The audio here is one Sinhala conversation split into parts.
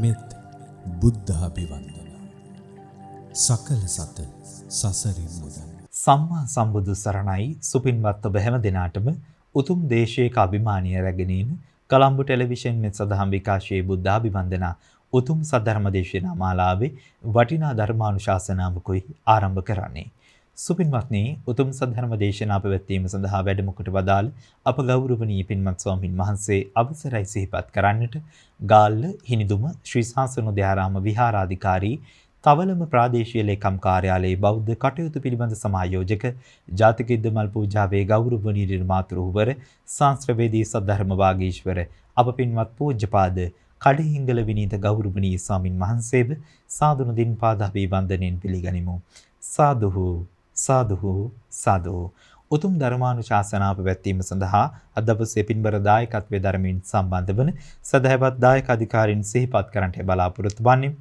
මෙත් බුද්ධාභිවන්දන සකල සත සසරින් මුදන්. සම්මා සම්බුදු සරණයි. සුපින්වත් ඔබ හැම දිනාටම උතුම් දේශයක අභිමානීය රැගෙනින් කොළඹ ටෙලිවිෂන් මෙත් සදහම් විකාශයේ බුද්ධාභිවන්දන උතුම් සද්ධර්ම දේශනා මාලාවේ වටිනා ධර්මානුශාසනාවකුයි ආරම්භ කරන්නේ. සුපින්වත්නි, උතුම් සද්ධර්ම දේශනා පැවැත්වීම සඳහා වැඩම කොට වදාළ අප ගෞරවනීය පින්වත් ස්වාමින් වහන්සේ අවසරයි සිහිපත් කරන්නට ගාල්ල හිනිදුම ශ්‍රී සාසනෝදයාරාම විහාරාධිකාරී තවලම ප්‍රාදේශීය ලේකම් කාර්යාලයේ බෞද්ධ කටයුතු පිළිබඳ සමායෝජක ජාතික ඉද්දමල් පූජාවේ ගෞරවනීය නිර්මාතෘවර ශාස්ත්‍රවේදී සද්ධර්ම වාගීශවර අප පින්වත් පූජ්‍යපාද කඩහිංගල විනීත ගෞරවනීය ස්වාමින් වහන්සේව සාදුන දින් පාදාභිවන්දනෙන් පිළිගනිමු. සාදුහු සාදුහු සාදු. උතුම් ධර්මානුශාසනාව පැවැත්වීම සඳහා අද දවසේ පින්බර දායකත්වයේ ධර්මයෙන් සම්බන්ධ වන සදහවත් දායක අධිකාරීන් සිහිපත් කරන්නට බලාපොරොත්තු වන්නේ.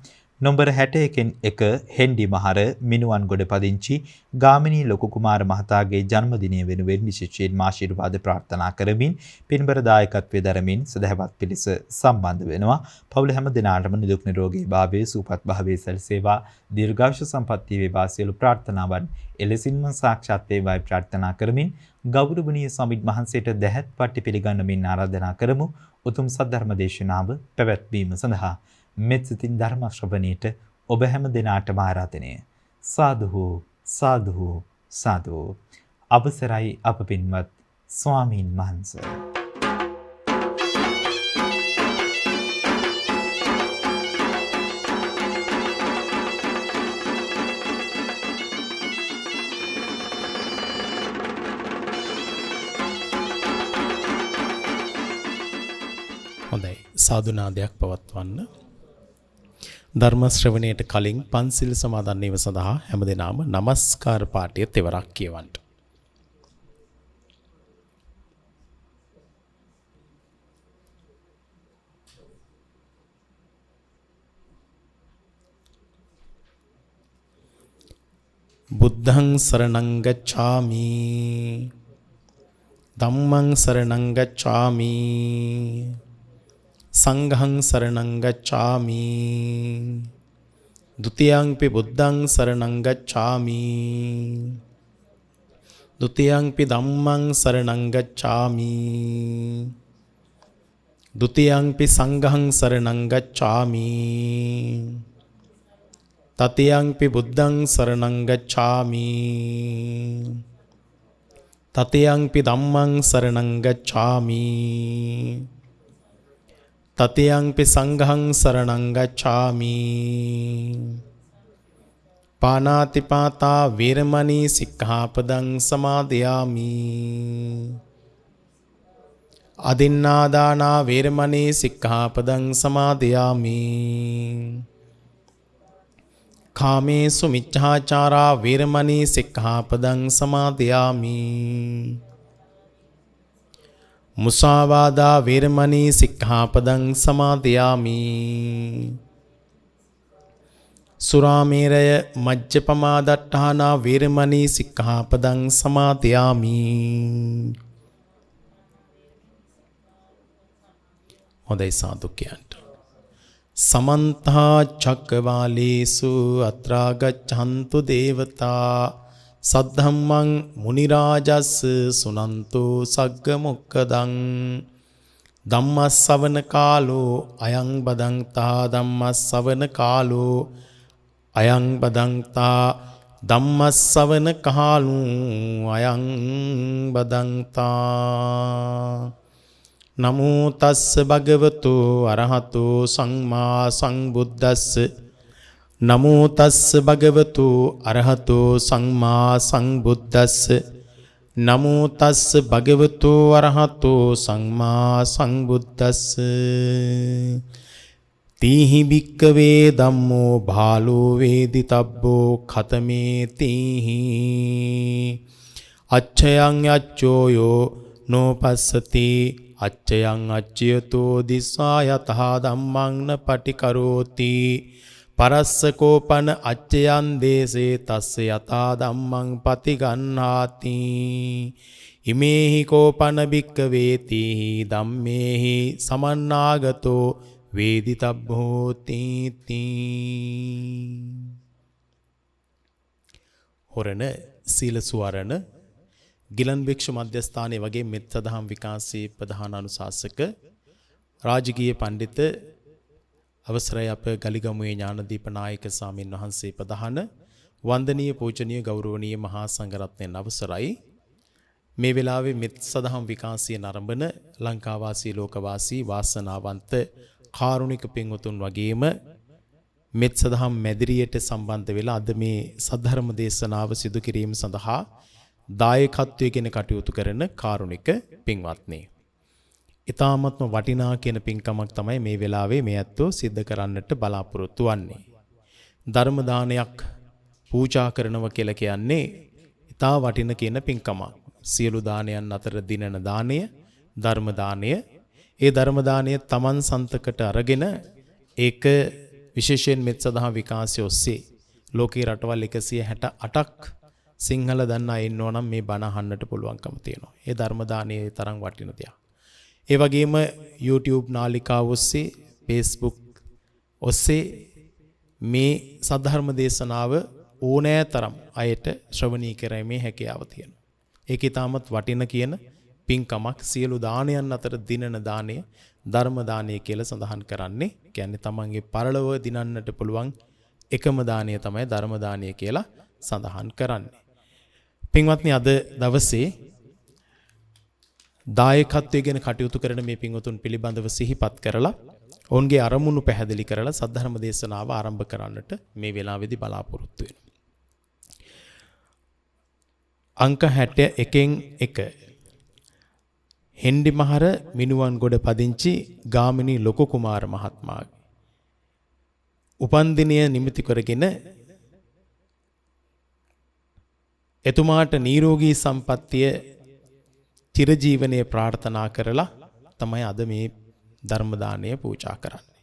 නම්බර 61 1 හෙන්ඩි මහර මිනුවන්ගොඩ පදිංචි ගාමිණී ලොකු කුමාර මහතාගේ ජන්මදිනය වෙනුවෙන් විශේෂයෙන් ආශිර්වාද ප්‍රාර්ථනා කරමින් පින්බර දායකත්වයේ ධර්මයෙන් සදහවත් පිළිස සම්බන්ධ වෙනවා. පවුල හැම දිනාටම නිදුක් නිරෝගී භාවයේ සුවපත් භාවයේ සැලසේවා. දීර්ඝායුෂ සම්පන්නිය වේවා සියලු ප්‍රාර්ථනාවන් එලෙසින්ම සාක්ෂාත් වේවායි ප්‍රාර්ථනා කරමින් ගෞරවනීය ස්වාමීන් වහන්සේට දැහැත් පට්ටි පිළිගන්නමින් ආරාධනා කරමු. උතුම් සද්ධර්ම දේශනාව පැවැත්වීම සඳහා මෙත් සිතින් ධර්ම ශ්‍රවණයට ඔබ හැම දිනාටම ආරාධනය. සාදුහු සාදුහු සාදු. අවසරයි අප පින්වත් ස්වාමීන් වහන්සේ. හොඳයි, සාදුනාදයක් පවත්වන්න. ධර්ම ශ්‍රවණයට කලින් පන්සිල් සමාදන් වීම සඳහා හැමදෙනාම নমස්කාර පාඨය තෙවරක් කියවන්න. බුද්ධං සරණං ගච්ඡාමි ධම්මං සරණං ගච්ඡාමි සංඝං සරණං ගච්ඡාමි ဒ ුතියංපි බුද්ධං සරණං ගච්ඡාමි ဒ ුතියංපි ධම්මං සරණං ගච්ඡාමි ဒ ුතියංපි සංඝං සරණං ගච්ඡාමි တ තියංපි බුද්ධං සරණං ගච්ඡාමි တ තියංපි ධම්මං සරණං ගච්ඡාමි තතියංපි සංඝං සරණං ගච්ඡාමි. පානාතිපාතා වේරමණී සික්ඛාපදං සමාදියාමි. අදින්නාදානා වේරමණී සික්ඛාපදං සමාදියාමි. කාමේසු මිච්ඡාචාරා වේරමණී සික්ඛාපදං සමාදියාමි. මුසාවාදා වේරමණී සික්ඛාපදං සමාදියාමි. සුරාමේරය මජ්ජපමා දට්ඨානා වේරමණී සික්ඛාපදං සමාදියාමි. හොඳයි, සාදු කියන්ට. සමන්ත චක්කවාලේසු අත්‍රා ගච්ඡන්තු දේවතා සද්ධම්මං මුනි රාජස් සුනන්තෝ සග්ග මොක්කදං ධම්මස්සවන කාලෝ අයං බදන්තා ධම්මස්සවන කාලෝ අයං බදන්තා ධම්මස්සවන කාලෝ අයං බදන්තා. නමෝ තස්ස භගවතු අරහතෝ සම්මා සම්බුද්දස්ස නමෝ තස්ස භගවතු අරහතෝ සම්මා සම්බුද්දස්ස නමෝ තස්ස භගවතු අරහතෝ සම්මා සම්බුද්දස්ස. තීහි භික්කවේ ධම්මෝ භාලෝ වේදිතබ්බෝ ඛතමේ තීහි අච්ඡයං අච්ඡෝයෝ නෝපස්සති අච්ඡයං අච්ඡයතෝ දිස්සා යතහ ධම්මං න පටිකරෝති පරස්සකෝපන අච්චයන් දේසේ තස්ස යතා ධම්මං පතිගන්හාති. ඉමේහි කෝපන භික්කවේති ධම්මේහි සමන්නාගතෝ වේදිතබ්බෝති තී. හොරණ සීල සුවරණ ගිලන් භික්ෂු මධ්‍යස්ථානයේ වගේ මෙත් සදහම් විකාශයේ ප්‍රධාන අනුශාසක රාජකීය පඬිත අවසරයි අප ගලිගමුවේ ඥානදීප නායක ස්වාමින් වහන්සේ ප්‍රධාන වන්දනීය පූජනීය ගෞරවනීය මහා සංඝරත්නයන් අවසරයි. මේ වෙලාවේ මෙත් සදහම් විකාශයේ නරඹන ලංකාවාසී ලෝකවාසී වාසනාවන්ත කාරුණික පින්වතුන් වගේම මෙත් සදහම් මැදිරියට සම්බන්ධ වෙලා අද මේ සද්ධර්ම දේශනාව සිදු කිරීම සඳහා දායකත්වයෙන් කටයුතු කරන කාරුණික පින්වත්නි. ඊ타මත්ම වටිනා කියන පින්කමක් තමයි මේ වෙලාවේ මේ ඇත්තෝ සිද්ධ කරන්නට බලාපොරොත්තු වෙන්නේ. ධර්ම දානයක් පූජා කරනවා කියලා කියන්නේ ඊටා වටින කියන පින්කමක්. සියලු දානයන් අතර දිනන දානය ධර්ම දානය. ඒ ධර්ම දානය තමන් සන්තකට අරගෙන ඒක විශේෂයෙන් මෙත් සදහම් විකාශය ඔස්සේ ලෝකේ රටවල් 168ක් සිංහල දන්න අය ඉන්නවා නම් මේ බණ අහන්නට පුළුවන්කම තියෙනවා. ඒ ධර්ම දානයේ තරම් වටින දෙයක්. ඒ වගේම YouTube නාලිකාව ඔස්සේ Facebook ඔස්සේ මේ සද්ධර්ම දේශනාව ඕනෑ තරම් අයට ශ්‍රවණී කරීමේ හැකියාව තියෙනවා. ඒක ඊටමත් වටින කියන පින්කමක්. සියලු දානයන් අතර දිනන දානය ධර්ම දානය කියලා සඳහන් කරන්නේ. කියන්නේ තමන්ගේ පරලොව දිනන්නට පුළුවන් එකම දානය තමයි ධර්ම දානය කියලා සඳහන් කරන්නේ. පින්වත්නි අද දවසේ දායකත්වයෙන් කටයුතු කරන මේ පින්වතුන් පිළිබඳව සිහිපත් කරලා ඔවුන්ගේ අරමුණු පැහැදිලි කරලා සද්ධර්ම දේශනාව ආරම්භ කරන්නට මේ වෙලාවේදී බලාපොරොත්තු වෙනවා. අංක 61න් 1 හෙන්ඩිමහර මිනුවන්ගොඩ පදිංචි ගාමිණී ලොකු කුමාර මහත්මයාගේ උපන්දිනය නිමිති කරගෙන එතුමාට නිරෝගී සම්පන්නිය චිරජීවනයේ ප්‍රාර්ථනා කරලා තමයි අද මේ ධර්ම දානය පූජා කරන්නේ.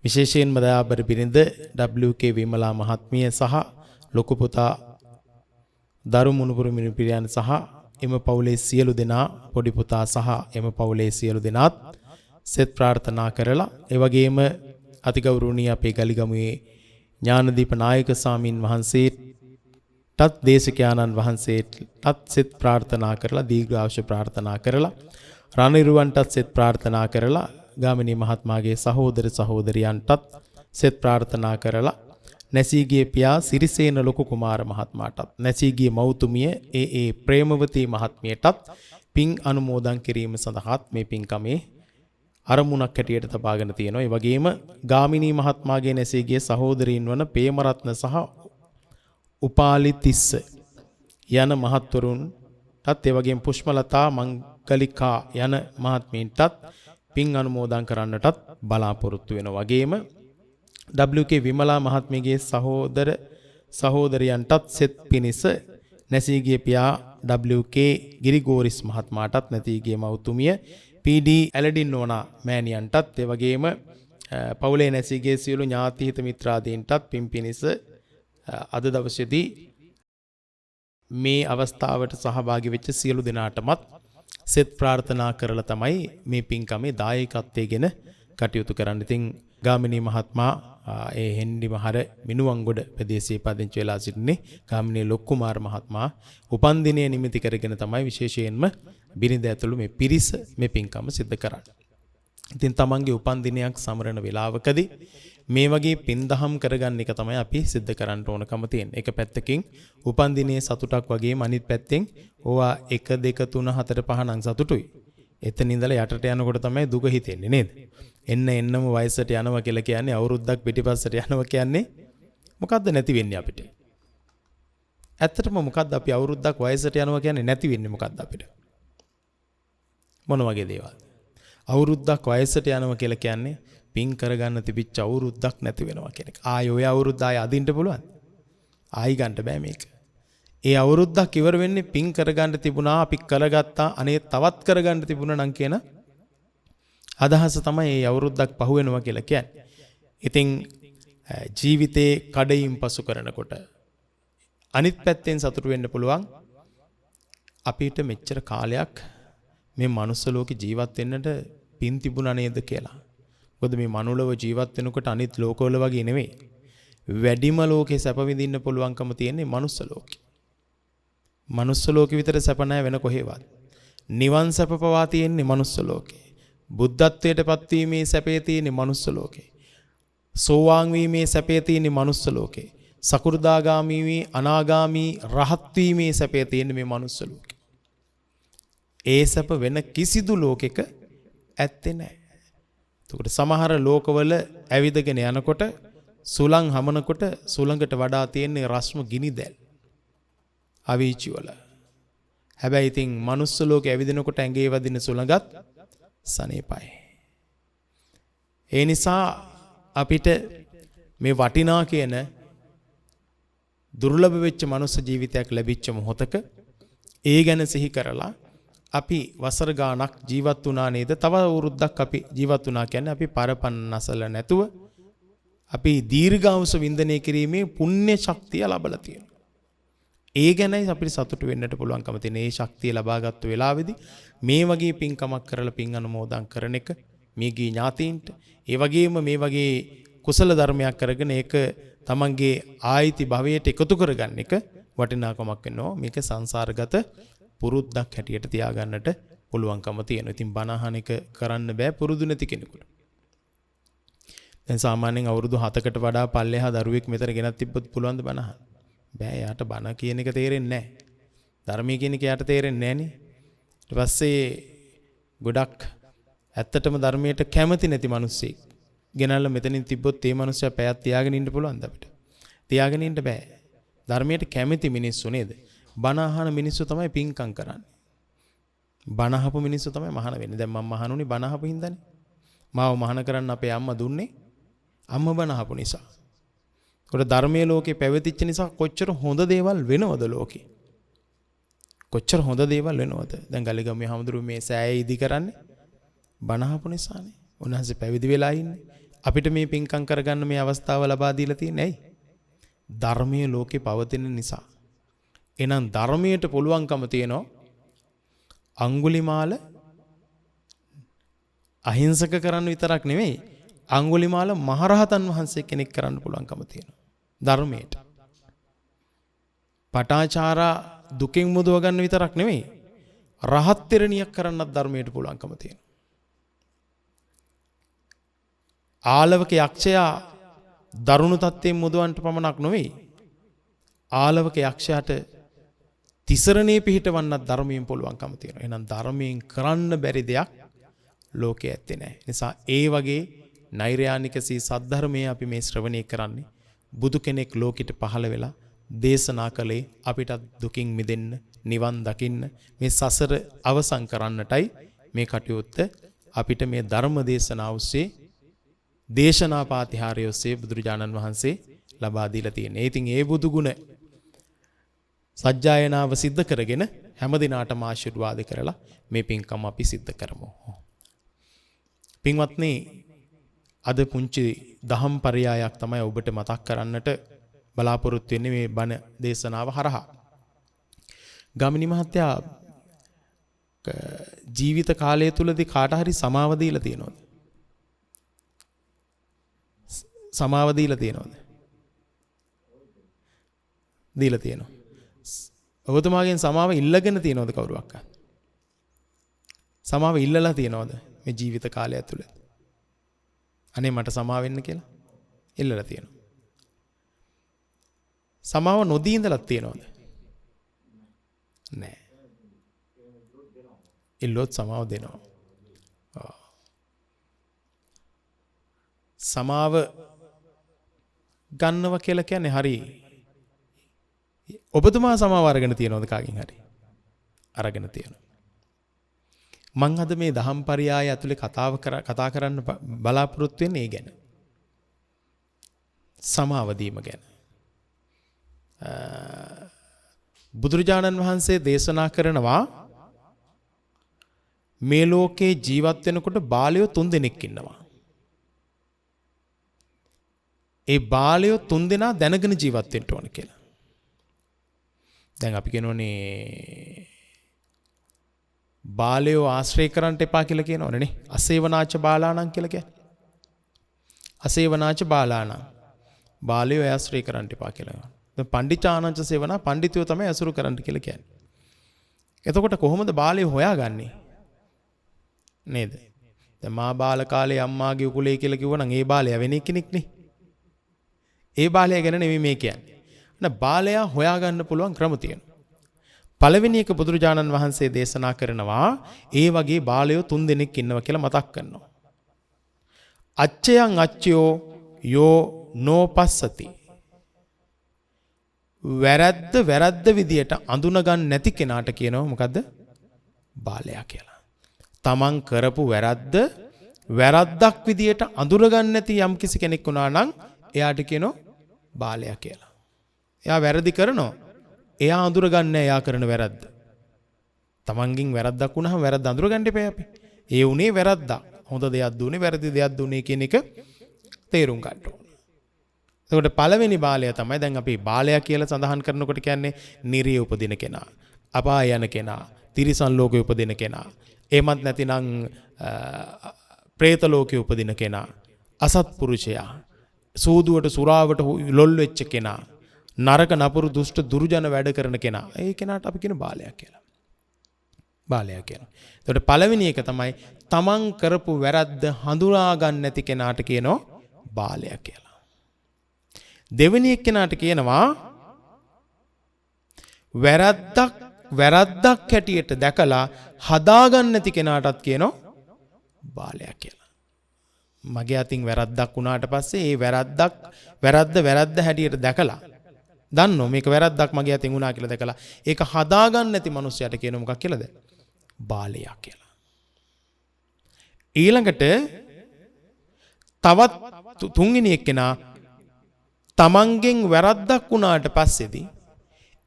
විශේෂයෙන්ම දයාබර බිරිඳ WK විමලා මහත්මිය සහ ලොකු පුතා දරු මුණුපුරු මිනිපිරියන් සහ එම පවුලේ සියලු දෙනා පොඩි පුතා සහ එම පවුලේ සියලු දෙනාත් සෙත් ප්‍රාර්ථනා කරලා ඒ වගේම අතිගෞරවනීය අපේ ගලිගමුවේ ඥානදීප නායක ස්වාමින් වහන්සේටත් දේශකයාණන් වහන්සේටත් සෙත් ප්‍රාර්ථනා කරලා දීර්ඝායුෂ ප්‍රාර්ථනා කරලා රණිරුවන්ටත් සෙත් ප්‍රාර්ථනා කරලා ගාමිණී මහත්මයාගේ සහෝදර සහෝදරියන්ටත් සෙත් ප්‍රාර්ථනා කරලා නැසීගේ පියා සිරිසේන ලොකු කුමාර මහත්මයාටත් නැසීගේ මෞතුමිය ඒ ප්‍රේමවතී මහත්මියටත් පින් අනුමෝදන් කිරීම සඳහාත් මේ පින්කමේ අරමුණක් හැටියට තබාගෙන තියෙනවා. ඒ වගේම ගාමිණී මහත්මයාගේ නැසීගේ සහෝදරීන් වන ප්‍රේමරත්න සහ උපාලි තිස්ස යන මහත්වරුන්ටත් ඒ වගේම පුෂ්පලතා මංගලිකා යන මහත්මීන්ටත් පින් අනුමෝදන් කරන්නටත් බලාපොරොත්තු වෙනවා. වගේම WK විමලා මහත්මියගේ සහෝදර සහෝදරියන්ටත් සෙත් පිනිස නැසීගේ පියා WK ගිරිගෝරිස් මහත්මයාටත් නැතිගේ මව්තුමිය PD ඇලඩින් නෝනා මෑණියන්ටත් ඒ වගේම පවුලේ නැසීගේ සියලු ඥාතිහිත මිත්‍රාදීන්ටත් පින් පිනිස අද දවසේදී මේ අවස්ථාවට සහභාගී වෙච්ච සියලු දෙනාටමත් සෙත් ප්‍රාර්ථනා කරලා තමයි මේ පින්කමේ දායකත්වයෙන් කටයුතු කරන්න. ඉතින් ගාමිණී මහත්මයා ඒ හෙන්ඩිමහර මිනුවන්ගොඩ ප්‍රදේශයේ පදිංචි වෙලා සිටින්නේ ගාමිණී ලොකු කුමාර මහත්මයා උපන්දිනය නිමිති කරගෙන තමයි විශේෂයෙන්ම බිරිඳ ඇතුළු මේ පිරිස මේ පින්කම සිද්ධ කරන්නේ. ඉතින් තමන්ගේ උපන්දිනයක් සමරන වෙලාවකදී මේ වගේ පින්දහම් කරගන්න එක තමයි අපි සිද්ධ කරන්න ඕනකම තියෙන්නේ. එක පැත්තකින් උපන්දිනයේ සතුටක් වගේම අනිත් පැත්තෙන් ඕවා 1 2 3 4 5 නම් සතුටුයි. එතන ඉඳලා යටට යනකොට තමයි දුක හිතෙන්නේ නේද? එන්නම වයසට යනවා කියලා කියන්නේ අවුරුද්දක් පිටිපස්සට යනවා කියන්නේ මොකද්ද නැති වෙන්නේ අපිට? ඇත්තටම මොකද්ද අපි අවුරුද්දක් වයසට යනවා කියන්නේ නැති වෙන්නේ මොකද්ද අපිට? මොන වගේ දේවල්? අවුරුද්දක් වයසට යනවා කියලා කියන්නේ පින් කරගන්න තිබිච්ච අවුරුද්දක් නැති වෙනවා කියන එක. ආයෙ ඔය අවුරුද්ද ආයෙ අදින්න පුළුවන්? ආයි ගන්න බෑ මේක. ඒ අවුරුද්දක් ඉවර වෙන්නේ පින් කරගන්න තිබුණා අපි කරගත්තා අනේ තවත් කරගන්න තිබුණා නම් කියන අදහස තමයි මේ අවුරුද්දක් පහු වෙනවා කියලා කියන්නේ. ඉතින් ජීවිතේ කඩයින් පසු කරනකොට අනිත් පැත්තෙන් සතුටු වෙන්න පුළුවන් අපිට මෙච්චර කාලයක් මේ මනුස්ස ලෝකේ ජීවත් වෙන්නට පින් තිබුණා නේද කියලා. මොකද මේ මනුලව ජීවත් වෙනකොට අනිත් ලෝකවල වගේ නෙවෙයි. වැඩිම ලෝකේ සැප විඳින්න පුළුවන්කම තියෙන්නේ මනුස්ස ලෝකේ. මනුස්ස ලෝකෙ විතර සැප නැහැ වෙන කොහෙවත්. නිවන් සැප පවා තියෙන්නේ මනුස්ස ලෝකේ. බුද්ධත්වයට පත්වීමේ සැපේ තියෙන්නේ මනුස්ස ලෝකේ. සෝවාන් වීමේ සැපේ තියෙන්නේ මනුස්ස ලෝකේ. සකු르දාගාමී වී අනාගාමී රහත් වීමේ සැපේ තියෙන්නේ මේ මනුස්ස ලෝකේ. ඒ සැප වෙන කිසිදු ලෝකෙක ඇත්තේ නැහැ. එතකොට සමහර ලෝකවල ඇවිදගෙන යනකොට සුලං හමනකොට සුලඟට වඩා තියෙන්නේ රස්ම ගිනි දැල්. අවීචි වල. හැබැයි ඉතින් මනුස්ස ලෝකේ ඇවිදිනකොට ඇඟේ වදින සුලඟත් සනීපයි. ඒ නිසා අපිට මේ වටිනා කියන දුර්ලභ වෙච්ච මනුස්ස ජීවිතයක් ලැබිච්ච මොහොතක ඒ ගැන සිහි කරලා අපි වසර ගාණක් ජීවත් වුණා නේද? තව අවුරුද්දක් අපි ජීවත් වුණා කියන්නේ අපි පරපන්නසල නැතුව අපි දීර්ඝායුෂ වින්දනය කිරීමේ පුණ්‍ය ශක්තිය ලැබලා තියෙනවා. ඒ ගැනයි අපිට සතුටු වෙන්නට පුළුවන්කම තියෙන. ඒ ශක්තිය ලබාගත්තු වෙලාවේදී මේ වගේ පින්කමක් කරලා පින් අනුමෝදන් කරන එක මේගේ ඥාතීන්ට ඒ වගේම මේ වගේ කුසල ධර්මයක් කරගෙන ඒක තමන්ගේ ආයිති භවයට එකතු කරගන්න එක වටිනාකමක් වෙනවා. මේක සංසාරගත පුරුද්දක් හැටියට තියාගන්නට පුළුවන්කම තියෙනවා. ඉතින් බණ අහන එක කරන්න බෑ පුරුදු නැති කෙනෙකුට. දැන් සාමාන්‍යයෙන් අවුරුදු 7කට වඩා පල්ලෙහා දරුවෙක් මෙතන ගෙනත් තිබ්බොත් පුළුවන් ද බණ අහන්න? බෑ. යාට බණ කියන එක තේරෙන්නේ නැහැ. ධර්මයේ කියන එක යාට තේරෙන්නේ නැහනේ. ඊට පස්සේ ගොඩක් ඇත්තටම ධර්මයට කැමති නැති මිනිස්සෙක් ගෙනල්ලා මෙතනින් තිබ්බොත් ඒ මිනිස්සයා පැයක් තියාගෙන ඉන්න පුළුවන්ද අපිට? තියාගෙන ඉන්න බෑ. ධර්මයට කැමති මිනිස්සු නේද? බණ අහන මිනිස්සු තමයි පින්කම් කරන්නේ. බණ අහපු මිනිස්සු තමයි මහාන වෙන්නේ. දැන් මම මහානුනේ බණ අහපු හින්දානේ. මාව මහාන කරන්න අපේ අම්මා දුන්නේ. අම්මා බණ අහපු නිසා. ඒකට ධර්මයේ ලෝකේ පැවතිච්ච නිසා කොච්චර හොඳ දේවල් වෙනවද ලෝකේ? කොච්චර හොඳ දේවල් වෙනවද? දැන් ගලිගම්මේ හැමදෙරු මේ සෑය ඉදි කරන්නේ බණ අහපු නිසානේ. උන්වහන්සේ පැවිදි වෙලා ඉන්නේ. අපිට මේ පින්කම් කරගන්න මේ අවස්ථාව ලබා දීලා තියෙන්නේ ඇයි? ධර්මයේ ලෝකේ පවතින නිසා. එහෙනම් ධර්මයට පුළුවන්කම තියෙනවා අඟුලිමාල අහිංසක කරන්න විතරක් නෙවෙයි අඟුලිමාල මහරහතන් වහන්සේ කෙනෙක් කරන්න පුළුවන්කම තියෙනවා ධර්මයට. පටාචාරා දුකින් මුදව ගන්න විතරක් නෙවෙයි රහත් තෙරණියක් කරන්නත් ධර්මයට පුළුවන්කම තියෙනවා. ආලවක යක්ෂයා දරුණු තත්ත්වයෙන් මුදවන්නට පමණක් නෙවෙයි ආලවක යක්ෂයාට තිසරණේ පිහිටවන්නත් ධර්මයෙන් පුළුවන්කම තියෙනවා. එහෙනම් ධර්මයෙන් කරන්න බැරි දෙයක් ලෝකයේ ඇත්තේ නැහැ. නිසා ඒ වගේ නෛර්යානික සී සද්ධර්මයේ අපි මේ ශ්‍රවණය කරන්නේ බුදු කෙනෙක් ලෝකෙට පහළ වෙලා දේශනා කළේ අපිට දුකින් මිදෙන්න, නිවන් දකින්න, මේ සසර අවසන් කරන්නටයි මේ කටයුත්ත අපිට මේ ධර්ම දේශනාව ඔස්සේ දේශනා පාතිහාරය ඔස්සේ බුදුරජාණන් වහන්සේ ලබා දීලා තියෙනවා. ඉතින් ඒ බුදු ගුණ සජ්ජායනාව සිද්ධ කරගෙන හැම දිනාටම ආශිර්වාද කරලා මේ පින්කම අපි සිද්ධ කරමු. පින්වත්නි, අද පුංචි දහම් පරයයක් තමයි ඔබට මතක් කරන්නට බලාපොරොත්තු වෙන්නේ මේ බණ දේශනාව හරහා. ගාමිණී මහත්තයා ජීවිත කාලය තුලදී කාට හරි සමාව දීලා තියෙනවද? සමාව දීලා තියෙනවද? දීලා තියෙනවා. ඔබතුමාගෙන් සමාව ඉල්ලගෙන තියෙනවද කවුරුවක්? සමාව ඉල්ලලා තියෙනවද මේ ජීවිත කාලය ඇතුළත? අනේ මට සමාව වෙන්න කියලා ඉල්ලලා තියෙනවා. සමාව නොදී ඉඳලා තියෙනවද? නෑ. ඉල්ලුවොත් සමාව දෙනවා. සමාව ගන්නව කියලා කියන්නේ හරි. ඔබතුමා සමාව අරගෙන තියෙනවද කාගෙන් හරි? අරගෙන තියෙනවා. මං අද මේ දහම් පරයය ඇතුලේ කතා කරන්න බලාපොරොත්තු වෙන්නේ ඒ ගැන. සමාව දීම ගැන. බුදුරජාණන් වහන්සේ දේශනා කරනවා මේ ලෝකේ ජීවත් වෙනකොට බාලයෝ 3 දෙනෙක් ඉන්නවා. ඒ බාලයෝ 3 දෙනා දැනගෙන ජීවත් වෙන්න ඕන කියලා. දැන් අපි කියනෝනේ බාලයෝ ආශ්‍රය කරන්නට එපා කියලා කියනවනේ නේ. අසේවනාච බාලාණන් කියලා කියන්නේ. අසේවනාච බාලාන. බාලයෝ ආශ්‍රය කරන්න එපා කියලා. දැන් පණ්ඩිතානංච සේවනා පණ්ඩිතයෝ තමයි අසුරු කරන්න කියලා කියන්නේ. එතකොට කොහොමද බාලයෝ හොයාගන්නේ? නේද? දැන් මා බාල කාලේ අම්මාගේ උකුලේ කියලා කිව්වනම් ඒ බාලයා වෙන කෙනෙක් නේ. ඒ බාලයා ගැන නෙමෙයි මේ කියන්නේ. න බාලයා හොයාගන්න පුළුවන් ක්‍රම තියෙනවා. පළවෙනි එක බුදුරජාණන් වහන්සේ දේශනා කරනවා ඒ වගේ බාලයෝ 3 දෙනෙක් ඉන්නවා කියලා මතක් කරනවා. අච්චයන් අච්චයෝ යෝ නෝපස්සති. වැරද්ද විදියට අඳුන ගන්න නැති කෙනාට කියනවා මොකද්ද? බාලයා කියලා. තමන් කරපු වැරද්දක් විදියට අඳුර ගන්න නැති යම් කිසි කෙනෙක් වුණා නම් එයාට කියනවා බාලයා කියලා. එයා වැරදි කරනවා. එයා අඳුර ගන්න එයා කරන වැරද්ද. තමන්ගෙන් වැරද්දක් වුණාම වැරද්ද අඳුර ගන්න එපා අපි. ඒ උනේ වැරද්දක්. හොඳ දෙයක් දුන්නේ වැරදි දෙයක් දුන්නේ කියන එක තේරුම් ගන්න ඕනේ. එතකොට පළවෙනි බාලයා තමයි දැන් අපි බාලයා කියලා සඳහන් කරනකොට කියන්නේ නිරිය උපදින කෙනා, අපාය යන කෙනා, තිරිසන් ලෝකේ උපදින කෙනා, එහෙමත් නැතිනම් പ്രേත ලෝකේ උපදින කෙනා, අසත්පුරුෂයා, සූදුවට සුරාවට ලොල් වෙච්ච කෙනා, නරක නපුරු දුෂ්ට දුර්ජන වැඩ කරන කෙනා. ඒ කෙනාට අපි කියන බාලයා කියලා. බාලයා කියලා. එතකොට පළවෙනි එක තමයි තමන් කරපු වැරද්ද හඳුනා ගන්න නැති කෙනාට කියනවා බාලයා කියලා. දෙවෙනි එක්කෙනාට කියනවා වැරද්දක් හැටියට දැකලා හදාගන්න නැති කෙනාටත් කියනවා බාලයා කියලා. මගේ අතින් වැරද්දක් වුණාට පස්සේ ඒ වැරද්ද හැටියට දැකලා දන්නෝ මේක වැරද්දක් මගේ අතින් වුණා කියලා දැකලා ඒක හදාගන්න නැති මිනිස්සයාට කියනවා මොකක් කියලාද? බාලයා කියලා. ඊළඟට තවත් තුන්වෙනි එක්කෙනා තමන්ගෙන් වැරද්දක් වුණාට පස්සේදී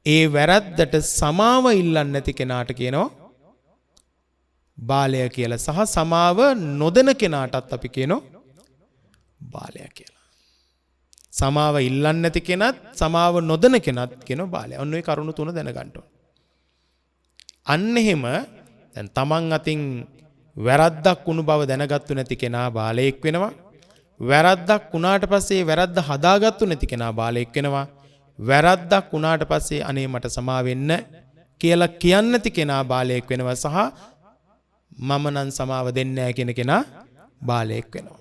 ඒ වැරද්දට සමාව ඉල්ලන්නේ නැති කෙනාට කියනවා බාලයා කියලා. සහ සමාව නොදෙන කෙනාටත් අපි කියනවා බාලයා කියලා. සමාව ඉල්ලන්නේ නැති කෙනත් සමාව නොදෙන කෙනත් කියනවා බාලයා. ඔන්න ඔය කරුණු තුන දැනගන්න ඕන. අන්න එහෙම දැන් තමන් අතින් වැරද්දක් වුණු බව දැනගත්තු නැති කෙනා බාලයෙක් වෙනවා. වැරද්දක් වුණාට පස්සේ වැරද්ද හදාගත්තු නැති කෙනා බාලයෙක් වෙනවා. වැරද්දක් වුණාට පස්සේ අනේ මට සමා වෙන්න කියලා කියන්නේ නැති කෙනා බාලයෙක් වෙනවා. සහ මම නම් සමාව දෙන්නේ නැහැ කියන කෙනා බාලයෙක් වෙනවා.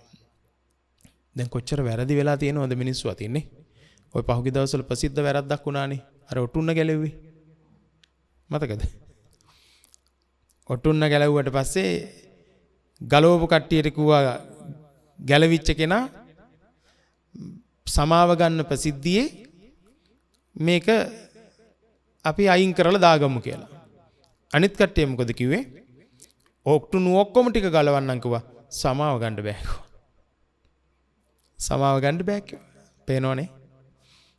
දැන් කොච්චර වැරදි වෙලා තියෙනවද මිනිස්සු අතින්නේ? ඔය පහුගිය දවස්වල ප්‍රසිද්ධ වැරද්දක් වුණානේ. අර ඔටුන්න ගැලෙව්වේ. මතකද? ඔටුන්න ගැලවුවට පස්සේ ගලවපු කට්ටියට කිව්වා ගැලවිච්ච කෙනා සමාව ගන්න ප්‍රසිද්ධියේ මේක අපි අයින් කරලා දාගමු කියලා. අනිත් කට්ටිය මොකද කිව්වේ? ඔක්ටුනු ඔක්කොම ටික ගලවන්නම් කිව්වා. සමාව ගන්න බෑ. සමාව ගන්න බෑ කිව්වා. පේනවනේ.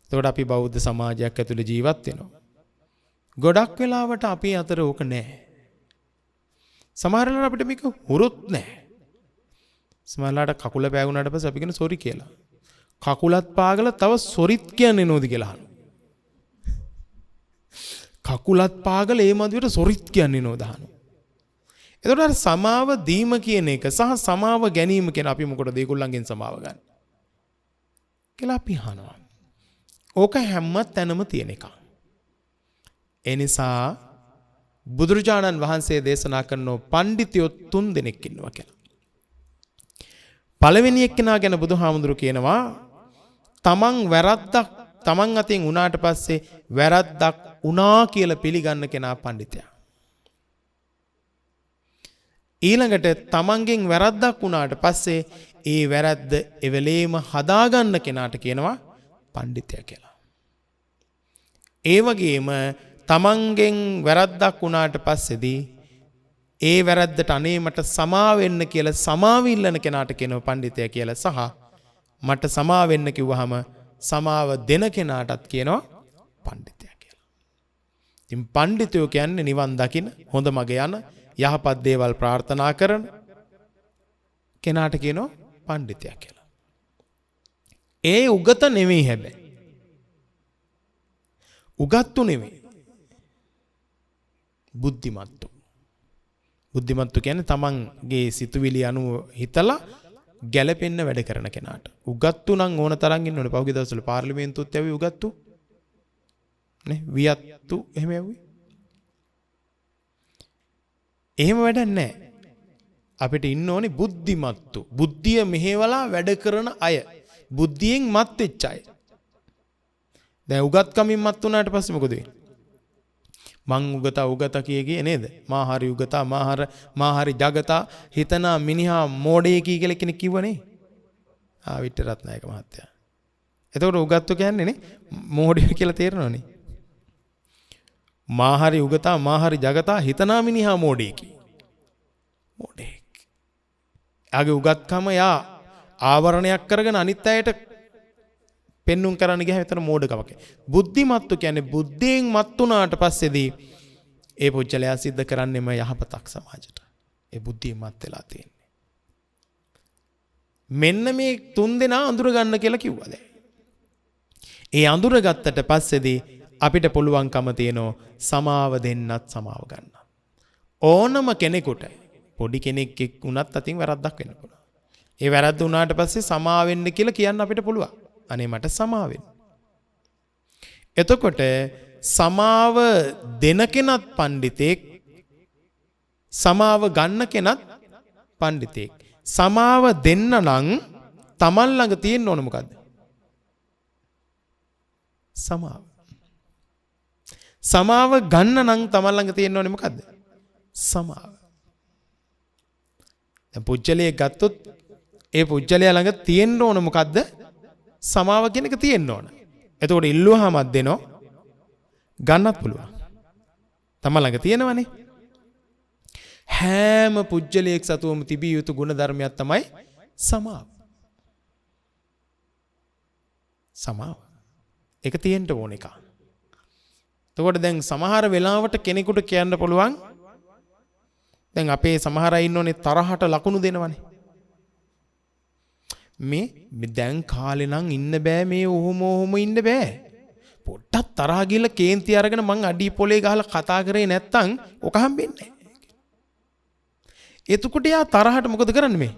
එතකොට අපි බෞද්ධ සමාජයක් ඇතුළේ ජීවත් වෙනවා. ගොඩක් වෙලාවට අපි අතර ඕක නැහැ. සමහර වෙලාවට අපිට මේක හුරුත් නැහැ. සමහරලාට කකුල පෑගුණාට පස්සේ අපි කියන සෝරි කියලා. කකුලත් පාගලා තව සොරිත් කියන්නේ නෝද කියලා අහනවා. කකුලත් පාගලා ඒ මදුවට සොරිත් කියන්නේ නෝද අහනවා. එතකොට අර සමාව දීම කියන එක සහ සමාව ගැනීම කියන අපි මොකටද ඒගොල්ලන්ගෙන් සමාව ගන්න කියලා අපි අහනවා. ඕක හැම තැනම තියෙන එකක්. ඒ නිසා බුදුරජාණන් වහන්සේ දේශනා කරන පඬිතුයෝ 3 දෙනෙක් ඉන්නවා කියලා. පළවෙනි එක්කෙනා ගැන බුදුහාමුදුරු කියනවා තමන් අතින් වුණාට පස්සේ වැරද්දක් වුණා කියලා පිළිගන්න කෙනා පඬිතයා. ඊළඟට තමන්ගෙන් වැරද්දක් වුණාට පස්සේ ඒ වැරද්ද එවෙලේම හදාගන්න කෙනාට කියනවා පඬිතයා කියලා. ඒ වගේම තමන්ගෙන් වැරද්දක් වුණාට පස්සේදී ඒ වැරද්දට අනේ මට සමා වෙන්න කියලා සමාව ඉල්ලන කෙනාට කියනවා පඬිතයා කියලා. සහ මට සමා වෙන්න කිව්වහම සමාව දෙන කෙනාටත් කියනවා පඬිතයා කියලා. ඉතින් පඬිතයෝ කියන්නේ නිවන් දකින, හොඳ මග යන, යහපත් දේවල් ප්‍රාර්ථනා කරන කෙනාට කියනවා පඬිතයා කියලා. ඒ උගත නෙමෙයි හැබැයි. උගත්තු නෙමෙයි. බුද්ධිමත්තු. බුද්ධිමත්තු කියන්නේ තමන්ගේ සිතුවිලි අනුව හිතලා ගැලපෙන්න වැඩ කරන කෙනාට. උගත්තු නම් ඕන තරම් ඉන්න ඕනේ. පහුගිය දවස්වල පාර්ලිමේන්තුවත් යවි උගත්තු. නේ වියත්තු එහෙම යවි. එහෙම වැඩක් නැහැ. අපිට ඉන්න ඕනේ බුද්ධිමත්තු. බුද්ධිය මෙහෙवला වැඩ කරන අය. බුද්ධියෙන් මත් වෙච්ච අය. දැන් උගත්කමින් මත් වුණාට පස්සේ මොකද වෙන්නේ? මං උගත කියේ නේද? මාහරි උගතා මාහරි ජගතා හිතන මිනිහා මෝඩේ කී කියලා කෙනෙක් කිව්වනේ. විට්ට රත්නායක මහත්තයා. එතකොට උගත්තු කියන්නේ නේ මෝඩේ කියලා තේරෙනවනේ. මාහරි උගතා මාහරි ජගතා හිතන මිනිහා මෝඩේ කී. මෝඩේ. ආගේ උගත්කම යා ආවරණයක් කරගෙන අනිත් අයට පෙන්නුම් කරන්න ගියාම එතන මෝඩකමක්. බුද්ධිමත්තු කියන්නේ බුද්ධියෙන් මත් වුණාට පස්සේදී ඒ පුජ්‍යලයා සිද්ධ කරන්නේම යහපතක් සමාජයට. ඒ බුද්ධියෙන් මත් වෙලා තියෙන්නේ. මෙන්න මේ තුන් දෙනා අඳුර ගන්න කියලා කිව්වා දැන්. ඒ අඳුර ගත්තට පස්සේදී අපිට පුළුවන්කම තියෙනවා සමාව දෙන්නත් සමාව ගන්න. ඕනම කෙනෙකුට පොඩි කෙනෙක් වුණත් අතින් වැරද්දක් වෙන්න පුළුවන්. ඒ වැරද්ද වුණාට පස්සේ සමාව වෙන්න කියලා කියන්න අපිට පුළුවන්. අනේ මට සමාව වෙන්න. එතකොට සමාව දෙන කෙනත් පඬිතෙක් සමාව ගන්න කෙනත් පඬිතෙක්. සමාව දෙන්න නම් තමන් ළඟ තියෙන්න ඕන මොකද්ද? සමාව. සමාව ගන්න නම් තමන් ළඟ තියෙන්න ඕනේ මොකද්ද? සමාව. දැන් පුජ්‍යලයේ ගත්තොත් ඒ පුජ්‍යලයා ළඟ තියෙන්න ඕන මොකද්ද? සමාව කියන එක තියෙන්න ඕන. එතකොට ඉල්ලුවාමත් දෙනෝ ගන්නත් පුළුවන්. තම ළඟ තියෙනවනේ. හැම පුජ්‍යලයක් සතුවම තිබිය යුතු ගුණ ධර්මයක් තමයි සමාව. සමාව. ඒක තියෙන්න ඕන එක. එතකොට දැන් සමහර වෙලාවට කෙනෙකුට කියන්න පුළුවන් දැන් අපේ සමහර අය ඉන්නෝනේ තරහට ලකුණු දෙනවනේ. මේ දැන් කාලේ නම් ඉන්න බෑ මේ ඔහොම ඉන්න බෑ. පොඩ්ඩක් තරහ ගිහලා කේන්ති අරගෙන මං අඩි පොලේ ගහලා කතා කරේ නැත්තම් ඔක හම්බෙන්නේ නැහැ. එතකොට යා තරහට මොකද කරන්නේ මේ?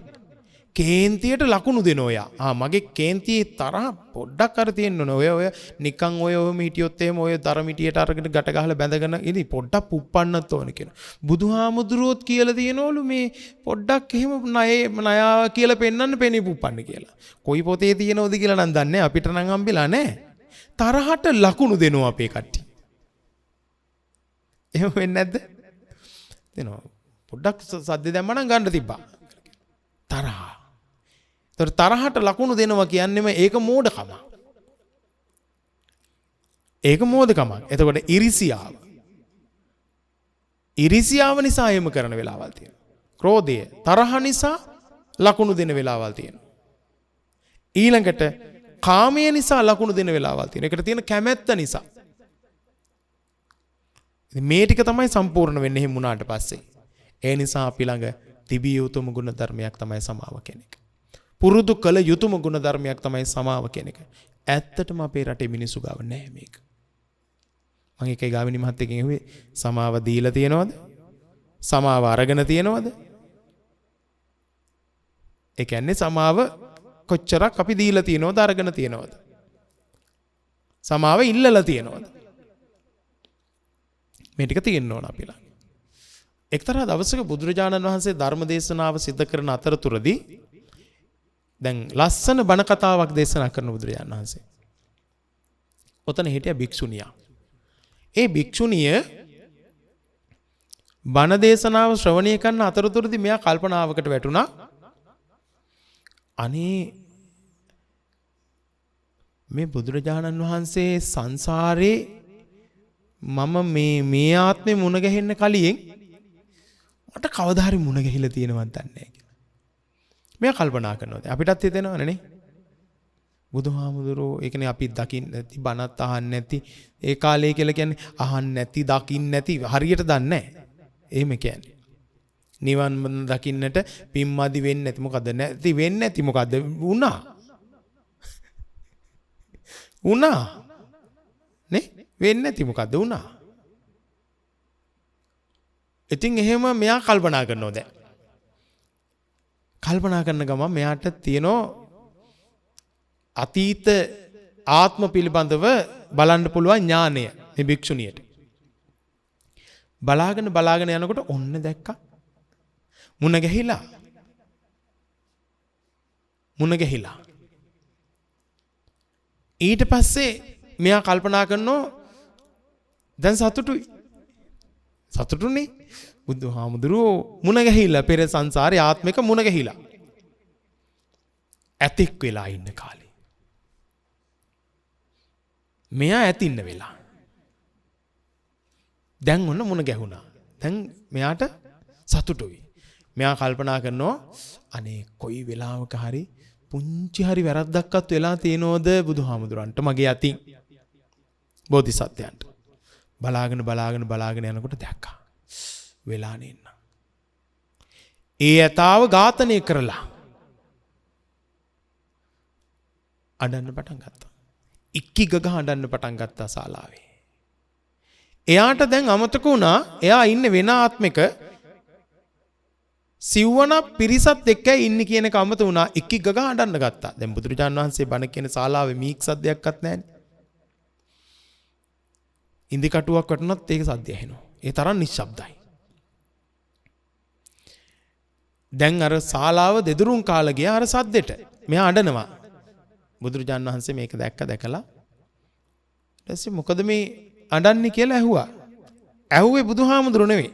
කේන්තියට ලකුණු දෙනවා යා. මගේ කේන්තියේ තරහ පොඩ්ඩක් අර තියෙන්න ඕනේ. ඔය නිකන් ඔයම හිටියොත් එහෙම ඔය දරමිටියට අරගෙන ගැට ගහලා බැඳගෙන ඉතින් පොඩ්ඩක් පුප්පන්නත් ඕන කියන. බුදුහාමුදුරුවෝත් කියලා තියෙනවලු මේ පොඩ්ඩක් එහෙම ණයා කියලා පෙන්වන්න පෙනී පුප්පන්න කියලා. කොයි පොතේ තියෙනවද කියලා නම් දන්නේ අපිට නම් හම්බෙලා නැහැ. තරහට ලකුණු දෙනවා අපේ කට්ටිය. එහෙම වෙන්නේ නැද්ද? දෙනවා. පොඩ්ඩක් සද්ද දැම්මම නම් ගන්න තිබ්බා. තරහ. තරහට ලකුණු දෙනවා කියන්නේම ඒක මෝඩකම. ඒක මෝඩකමක්. එතකොට ඉරිසියාව. ඉරිසියාව නිසා එහෙම කරන වෙලාවල් තියෙනවා. ක්‍රෝධය, තරහ නිසා ලකුණු දෙන වෙලාවල් තියෙනවා. ඊළඟට කාමය නිසා ලකුණු දෙන වෙලාවල් තියෙනවා. ඒකට තියෙන කැමැත්ත නිසා. මේ ටික තමයි සම්පූර්ණ වෙන්නේ එහෙම වුණාට පස්සේ. ඒ නිසා අපි ළඟ තිබිය යුතුම ගුණ ධර්මයක් තමයි සමාව කියන එක. පුරුදු කළ යුතුම ගුණ ධර්මයක් තමයි සමාව කියන එක. ඇත්තටම අපේ රටේ මිනිස්සු ගාව නැහැ මේක. මම එකයි ගාමිණී මහත්තයගෙන් ඇහුවේ සමාව දීලා තියෙනවද? සමාව අරගෙන තියෙනවද? ඒ කියන්නේ සමාව කොච්චරක් අපි දීලා තියෙනවද අරගෙන තියෙනවද? සමාව ඉල්ලලා තියෙනවද? මේ ටික තියෙන්න ඕන අපි ළඟ. එක්තරා දවසක බුදුරජාණන් වහන්සේ ධර්ම දේශනාව සිද්ධ කරන අතරතුරදී දැන් ලස්සන බණ කතාවක් දේශනා කරන බුදුරජාණන් වහන්සේ. ඔතන හිටිය භික්ෂුණියක්. ඒ භික්ෂුණිය බණ දේශනාව ශ්‍රවණය කරන අතරතුරදී මෙයා කල්පනාවකට වැටුණා. අනේ මේ බුදුරජාණන් වහන්සේ සංසාරේ මම මේ ආත්මේ මුණ ගැහෙන්න කලින් මට කවදා හරි මුණ ගැහිලා තියෙනවද දන්නේ නැහැ කියලා. මෙයා කල්පනා කරනවා. අපිටත් හිතෙනවනේ නේ. බුදුහාමුදුරුවෝ ඒ කියන්නේ අපි දකින්න නැති බණත් අහන්න නැති ඒ කාලේ කියලා කියන්නේ අහන්න නැති දකින්න නැති හරියට දන්නේ නැහැ. එහෙම කියන්නේ. නිවන් දකින්නට පිම්මදි වෙන්නේ නැති මොකද නැති වෙන්නේ නැති මොකද වුණා. වුණා. නේ වෙන්නේ නැති මොකද වුණා. ඉතින් එහෙම මෙයා කල්පනා කරනවා දැන්. කල්පනා කරන ගමන් මෙයාට තියෙනවා අතීත ආත්ම පිළිබඳව බලන්න පුළුවන් ඥානය මේ භික්ෂුණියට. බලාගෙන යනකොට ඔන්න දැක්කා. මුණ ගැහිලා. ඊට පස්සේ මෙයා කල්පනා කරනවා දැන් සතුටුනේ බුදුහාමුදුරුවෝ මුණ ගැහිලා පෙර සංසාරේ ආත්මික මුණ ගැහිලා ඇතෙක් වෙලා ඉන්න කාලේ මෙයා ඇතින්න වෙලා දැන් ඔන්න මුණ ගැහුණා. දැන් මෙයාට සතුටුයි. මෙයා කල්පනා කරනවා අනේ කොයි වෙලාවක හරි පුංචි හරි වැරද්දක්වත් වෙලා තියෙනවද බුදුහාමුදුරන්ට මගේ අතින් බෝධිසත්වයන්ට. බලාගෙන යනකොට දැක්කා. වෙලා නෙන්න. ඒ ඇතාව ඝාතනය කරලා අඬන්න පටන් ගත්තා. ඉක්කි ගග අඬන්න පටන් ගත්තා ශාලාවේ. එයාට දැන් අමතක වුණා එයා ඉන්නේ වෙන ආත්මික සිව්වන පිරිසත් එක්කයි ඉන්නේ කියන එක අමතක වුණා. ඉක්කි ගග අඬන්න ගත්තා. දැන් බුදුරජාණන් වහන්සේ බණ කියන ශාලාවේ මීක් සද්දයක්වත් නැහැනේ. ඉන්දි කටුවක් වටනොත් ඒක සද්ද ඇහෙනවා. ඒ තරම් නිශ්ශබ්දයි. දැන් අර ශාලාව දෙදුරුම් කාලා ගියා අර සද්දෙට. මෙයා අඬනවා. බුදුරජාණන් වහන්සේ මේක දැකලා ඊට පස්සේ මොකද මේ අඬන්නේ කියලා ඇහුවා. ඇහුවේ බුදුහාමුදුරු නෙවෙයි.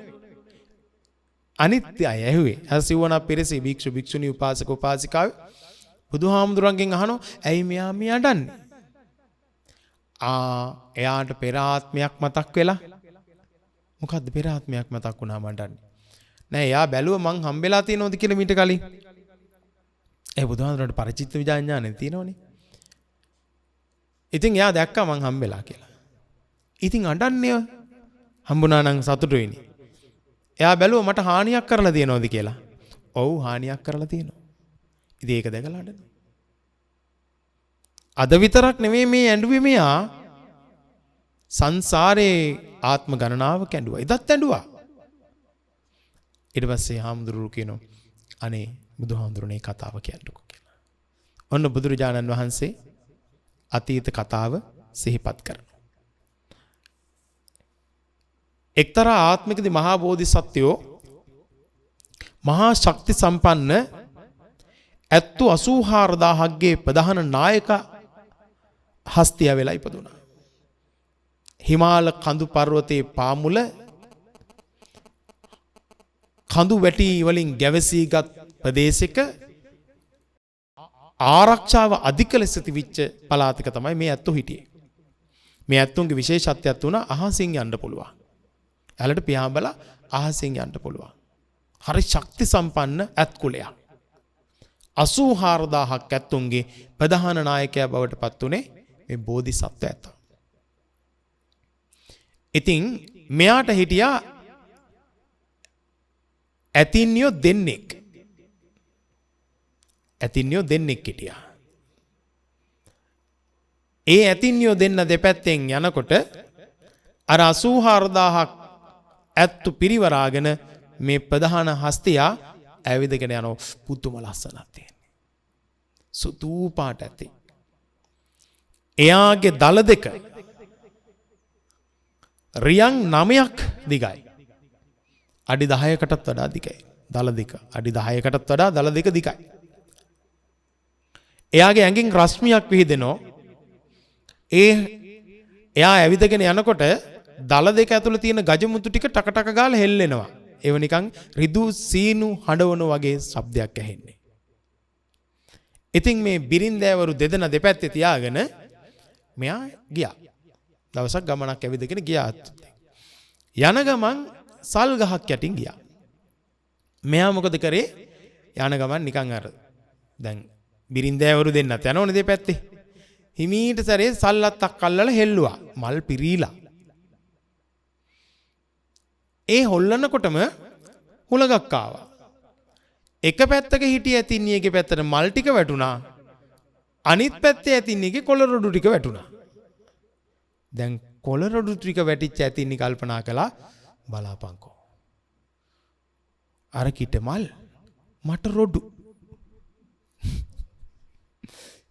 අනිත්‍යය ඇහුවේ. අර සිවණ පිරිසේ භික්ෂු භික්ෂුණී උපාසක උපාසිකාව බුදුහාමුදුරන්ගෙන් අහනවා ඇයි මෙයා මේ අඬන්නේ? එයාට පෙර ආත්මයක් මතක් වෙලා. මොකද්ද පෙර ආත්මයක් මතක් වුණාම අඬන්නේ? නෑ එයා බැලුව මං හම්බෙලා තියෙනවද කියලා මීට කලින්. ඒ බුදුහාමුදුරන්ට පරිචිත්ත විඥානය තියෙනවනේ. ඉතින් එයා දැක්කා මං හම්බෙලා කියලා. ඉතින් අඬන්නේ හම්බුණා නම් සතුටු වෙන්නේ. එයා බැලුවා මට හානියක් කරලා තියෙනවද කියලා. ඔව් හානියක් කරලා තියෙනවා. ඉතින් ඒක දැකලා අඬනවා. අද විතරක් නෙමෙයි මේ ඇඬුවේ මෙයා සංසාරේ ආත්ම ගණනාවක ඇඬුවා. ඉදත් ඇඬුවා. ඊට පස්සේ හාමුදුරුවෝ කියනවා අනේ බුදුහාමුදුරනේ කතාව කියන්නකෝ කියලා. ඔන්න බුදුරජාණන් වහන්සේ අතීත කතාව සිහිපත් කරනවා. එක්තරා ආත්මිකදී මහා බෝධිසත්වයෝ මහා ශක්ති සම්පන්න ඇත්තු 84000ගේ ප්‍රධාන නායක හස්තිය වෙලා ඉපදුණා. හිමාල කඳු පර්වතයේ පාමුල කඳු වැටි වලින් ගැවසීගත් ප්‍රදේශයක ආරක්ෂාව අධික ලෙස තිබිච්ච පළාතක තමයි මේ ඇත්තෝ හිටියේ. මේ ඇත්තුන්ගේ විශේෂත්වයක් තුන අහසින් යන්න පුළුවන්. ඇලට පියාඹලා අහසින් යන්න පුළුවන්. හරි ශක්ති සම්පන්න ඇත් කුලයක්. 84000ක් ඇත්තුන්ගේ ප්‍රධාන නායකයා බවට පත් උනේ මේ බෝධිසත්ව ඇත්ත. ඉතින් මෙයාට හිටියා ඇතින්නියෝ දෙන්නෙක්. ඇතින්නියෝ දෙන්නෙක් හිටියා. ඒ ඇතින්නියෝ දෙන්න දෙපැත්තෙන් යනකොට අර 84000ක් ඇත්තු පිරිවරාගෙන මේ ප්‍රධාන හස්තියා ඇවිදගෙන යනවා. පුදුම ලස්සනක් තියෙන්නේ. සුදු පාට ඇති. එයාගේ දල දෙක රියන් 9ක් දිගයි. අඩි 10කටත් වඩා දිගයි. දල දෙක අඩි 10කටත් වඩා දල දෙක දිගයි. එයාගේ ඇඟින් රශ්මියක් විහිදෙනවා. එයා ඇවිදගෙන යනකොට දල දෙක ඇතුළේ තියෙන ගජමුතු ටික ටක ටක ගාලා හෙල්ලෙනවා. ඒව නිකන් රිදු සීනු හඬවන වගේ ශබ්දයක් ඇහෙන්නේ. ඉතින් මේ බිරින්දෑවරු දෙදෙනා දෙපැත්තේ තියාගෙන මෙයා ගියා. දවසක් ගමනක් ඇවිදගෙන ගියා. යන ගමන් සල් ගහක් යටින් ගියා. මෙයා මොකද කරේ? යන ගමන් නිකන් අර දැන් බිරින්දෑවරු දෙන්නත් යනවනේ දෙපැත්තේ. හිමීට සැරේ සල්ලත්තක් අල්ලලා හෙල්ලුවා. මල් පිරීලා. ඒ හොල්ලනකොටම හුලඟක් ආවා. එක පැත්තක හිටිය ඇතින්නියගේ පැත්තට මල් ටික වැටුණා. අනිත් පැත්තේ ඇතින්නියගේ කොළ රොඩු ටික වැටුණා. දැන් කොළ රොඩු ටික වැටිච්ච ඇතින්නි කල්පනා කළා බලාපංකෝ. අර කිට මල් මට රොඩු.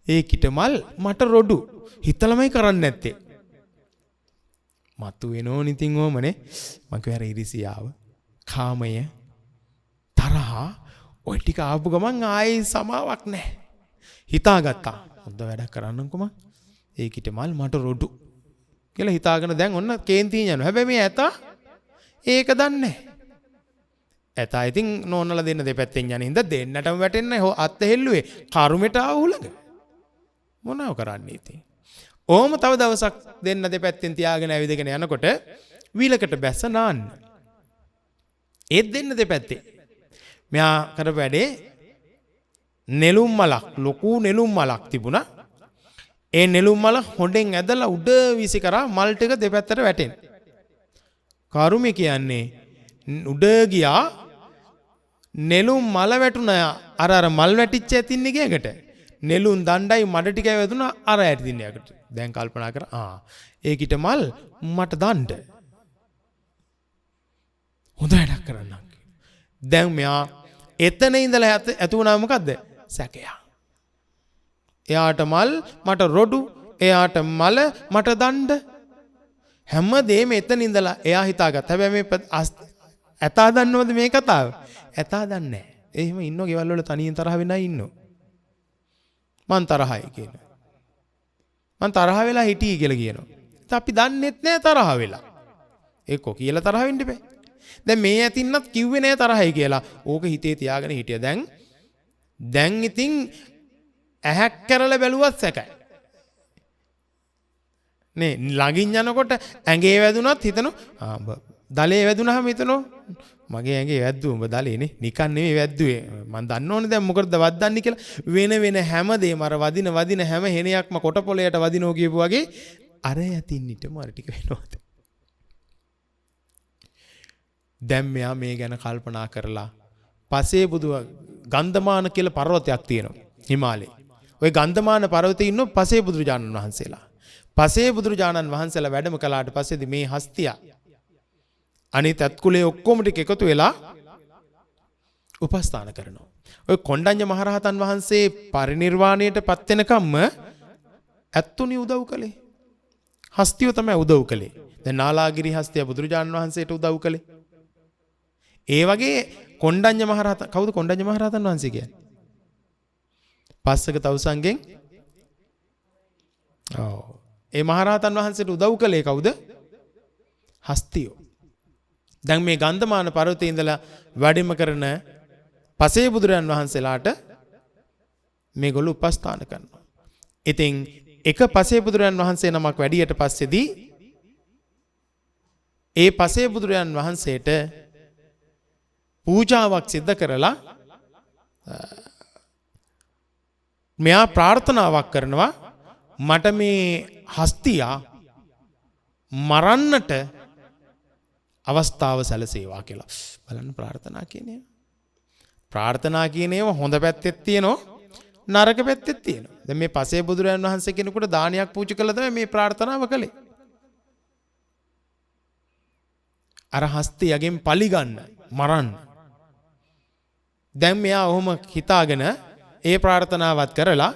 ඒ කිටමල් මට රොඩු හිතලමයි කරන්නේ නැත්තේ. මතු වෙනෝ නිතින් ඕමනේ මං අර ඉරිසියාව කාමය තරහා ඔය ටික ආපු ගමන් ආයේ සමාවක් නැහැ. හිතාගත්තා හොඳ වැඩක් කරන්නම්කො මං ඒ කිටමල් මට රොඩු කියලා හිතාගෙන දැන් ඔන්න කේන්ති යනවා. හැබැයි මේ ඇතා ඒක දන්නේ නැහැ. ඇතා ඉතින් නෝනලා දෙන්න දෙපැත්තෙන් යන හින්දා දෙන්නටම වැටෙන්නේ අත් හෙල්ලුවේ කරුමෙට ආවුලඟ මොනව කරන්නේ ඉතින්. ඕම තව දවසක් දෙන්න දෙපැත්තෙන් තියාගෙන ඇවිදගෙන යනකොට වීලකට බැස්ස නාන්න. ඒත් දෙන්න දෙපැත්තේ. මෙයා කරපු වැඩේ නෙළුම් මලක් ලොකු නෙළුම් මලක් තිබුණා. ඒ නෙළුම් මල හොඬෙන් ඇදලා උඩ වීසි කරා මල් ටික දෙපැත්තට වැටෙන. කරුමේ කියන්නේ උඩ ගියා නෙළුම් මල වැටුණා අර මල් වැටිච්ච ඇතින් එකකට. නෙළුම් දණ්ඩයි මඩ ටික වැදුණා අර ඇතින් එකකට. දැන් කල්පනා කරා ඒකිට මල් මට දණ්ඩ. හොඳ වැඩක් කරන්න. දැන් මෙයා එතන ඉඳලා ඇති වුණා මොකද්ද? සැකයා. එයාට මල් මට රොඩු, එයාට මල මට දණ්ඩ. හැමදේම එතන ඉඳලා එයා හිතාගත්තා. හැබැයි මේ ඇතා දන්නවද මේ කතාව? ඇතා දන්නේ නැහැ. එහෙම ඉන්නෝ ගෙවල් වල තනියෙන් තරහ වෙන අය ඉන්නෝ. මං තරහයි කියනවා. මං තරහ වෙලා හිටියේ කියලා කියනවා. ඉතින් අපි දන්නෙත් නෑ තරහ වෙලා. ඒකෝ කියලා තරහ වෙන්න බෑ. දැන් මේ ඇතින්නත් කිව්වේ නෑ තරහයි කියලා. ඕක හිතේ තියාගෙන හිටියා. දැන් ඉතින් ඇහැක් කරලා බැලුවත් සැකයි. නේ ළඟින් යනකොට ඇඟේ වැදුනත් හිතනවා දලේ වැදුනහම හිතනවා මගේ ඇඟේ වැද්දුව උඹ දලේනේ නිකන් නෙමෙයි වැද්දුවේ මං දන්න ඕනේ දැන් මොකටද වද්දන්නේ කියලා වෙන හැමදේම අර වදින හැම හෙනයක්ම කොට පොළයට වදිනෝ කියපු වගේ අර යතින්නිටම අර ටික වෙනවද දැන් මෙයා මේ ගැන කල්පනා කරලා පසේ බුදු ගන්ධමාන කියලා පර්වතයක් තියෙනවා හිමාලයේ ওই ගන්ධමාන පර්වතයේ ඉන්න පසේ බුදුරජාණන් වහන්සේලා පසේ බුදුරජාණන් වහන්සේලා වැඩම කළාට පස්සේදී මේ හස්තිය අනිත් අත්කුලේ ඔක්කොම ටික එකතු වෙලා උපස්ථාන කරනවා. ඔය කොණ්ඩඤ්ඤ මහරහතන් වහන්සේ පරිනිර්වාණයට පත් වෙනකම්ම ඇත්තුනි උදව් කළේ. හස්තිය තමයි උදව් කළේ. දැන් නාලාගිරි හස්තිය බුදුරජාණන් වහන්සේට උදව් කළේ. ඒ වගේ කොණ්ඩඤ්ඤ මහරහතන් කවුද කොණ්ඩඤ්ඤ මහරහතන් වහන්සේ කියන්නේ? පස්සක තවුසන්ගෙන් ඒ මහරහතන් වහන්සේට උදව් කළේ කවුද? හස්තියෝ. දැන් මේ ගන්ධමාන පර්වතයේ ඉඳලා වැඩිම කරන පසේ බුදුරයන් වහන්සේලාට මේගොල්ලෝ උපස්ථාන කරනවා. ඉතින් එක පසේ බුදුරයන් වහන්සේ නමක් වැඩියට පස්සේදී ඒ පසේ බුදුරයන් වහන්සේට පූජාවක් සිද්ධ කරලා මෙයා ප්‍රාර්ථනාවක් කරනවා මට මේ හස්තියා මරන්නට අවස්ථාව සැලසේවා කියලා. බලන්න ප්‍රාර්ථනා කියන්නේ. ප්‍රාර්ථනා කියන ඒවා හොඳ පැත්තෙත් තියෙනවා නරක පැත්තෙත් තියෙනවා. දැන් මේ පසේ බුදුරයන් වහන්සේ කෙනෙකුට දානයක් පූජා කළා තමයි මේ ප්‍රාර්ථනාව කළේ. අර හස්තියගෙන් පලි ගන්න මරන්න. දැන් මෙයා ඔහොම හිතාගෙන ඒ ප්‍රාර්ථනාවත් කරලා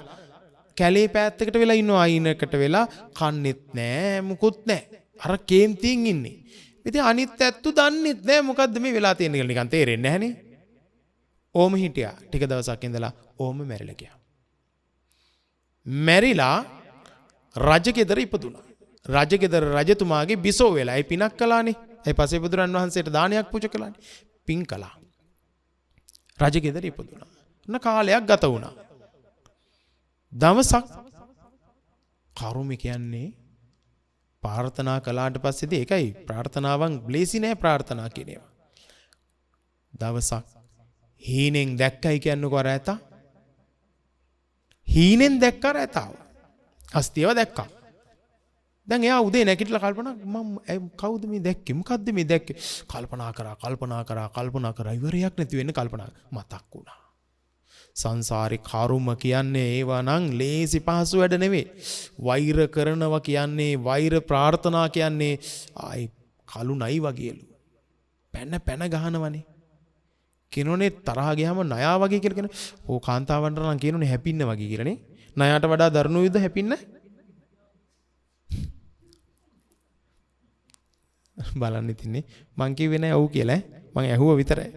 කැලේ පැත්තකට වෙලා ඉන්නවා අයිනකට වෙලා කන්නෙත් නෑ මුකුත් නෑ. අර කේන්තියෙන් ඉන්නේ. ඉතින් අනිත් ඇත්තු දන්නෙත් නෑ මොකද්ද මේ වෙලා තියෙන්නේ කියලා නිකන් තේරෙන්නේ නැහනේ. ඕම හිටියා. ටික දවසක් ඉඳලා ඕම මැරිලා ගියා. මැරිලා රජගෙදර ඉපදුණා. රජගෙදර රජතුමාගේ බිසෝ වෙලා ඒ පිනක් කළානේ. ඒ පසේ බුදුරන් වහන්සේට දානයක් පූජා කළානේ. පින් කළා. රජගෙදර ඉපදුණා. ඔන්න කාලයක් ගත වුණා. දවසක් කරුමේ කියන්නේ ප්‍රාර්ථනා කළාට පස්සේදී ඒකයි ප්‍රාර්ථනාවන් බ්ලේසි නෑ ප්‍රාර්ථනා කියන ඒවා. දවසක් හීනෙන් දැක්කයි කියන්නකෝ අර ඇතා. හීනෙන් දැක්ක අර ඇතාව. හස්තියව දැක්කා. දැන් එයා උදේ නැගිටලා කල්පනා මම කවුද මේ දැක්කේ? මොකද්ද මේ දැක්කේ? කල්පනා කරා ඉවරයක් නැති වෙන්න කල්පනා මතක් වුණා. සංසාරේ කරුම කියන්නේ ඒවා නම් ලේසි පහසු වැඩ නෙවෙයි. වෛර කරනවා කියන්නේ වෛර ප්‍රාර්ථනා කියන්නේ ආයි කලු නයි වගේලු. පැන ගහනවනේ. කිනෝනේ තරහ ගියාම නයා වගේ කියලා කියන. ඕ කාන්තාවන්ට නම් කියනෝනේ හැපින්න වගේ කියලානේ. ණයට වඩා දරුණු යුද්ධ හැපින්නේ බලන්න ඉතින්නේ මං කිව්වේ නෑ ඔව් කියලා මං ඇහුවා විතරයි.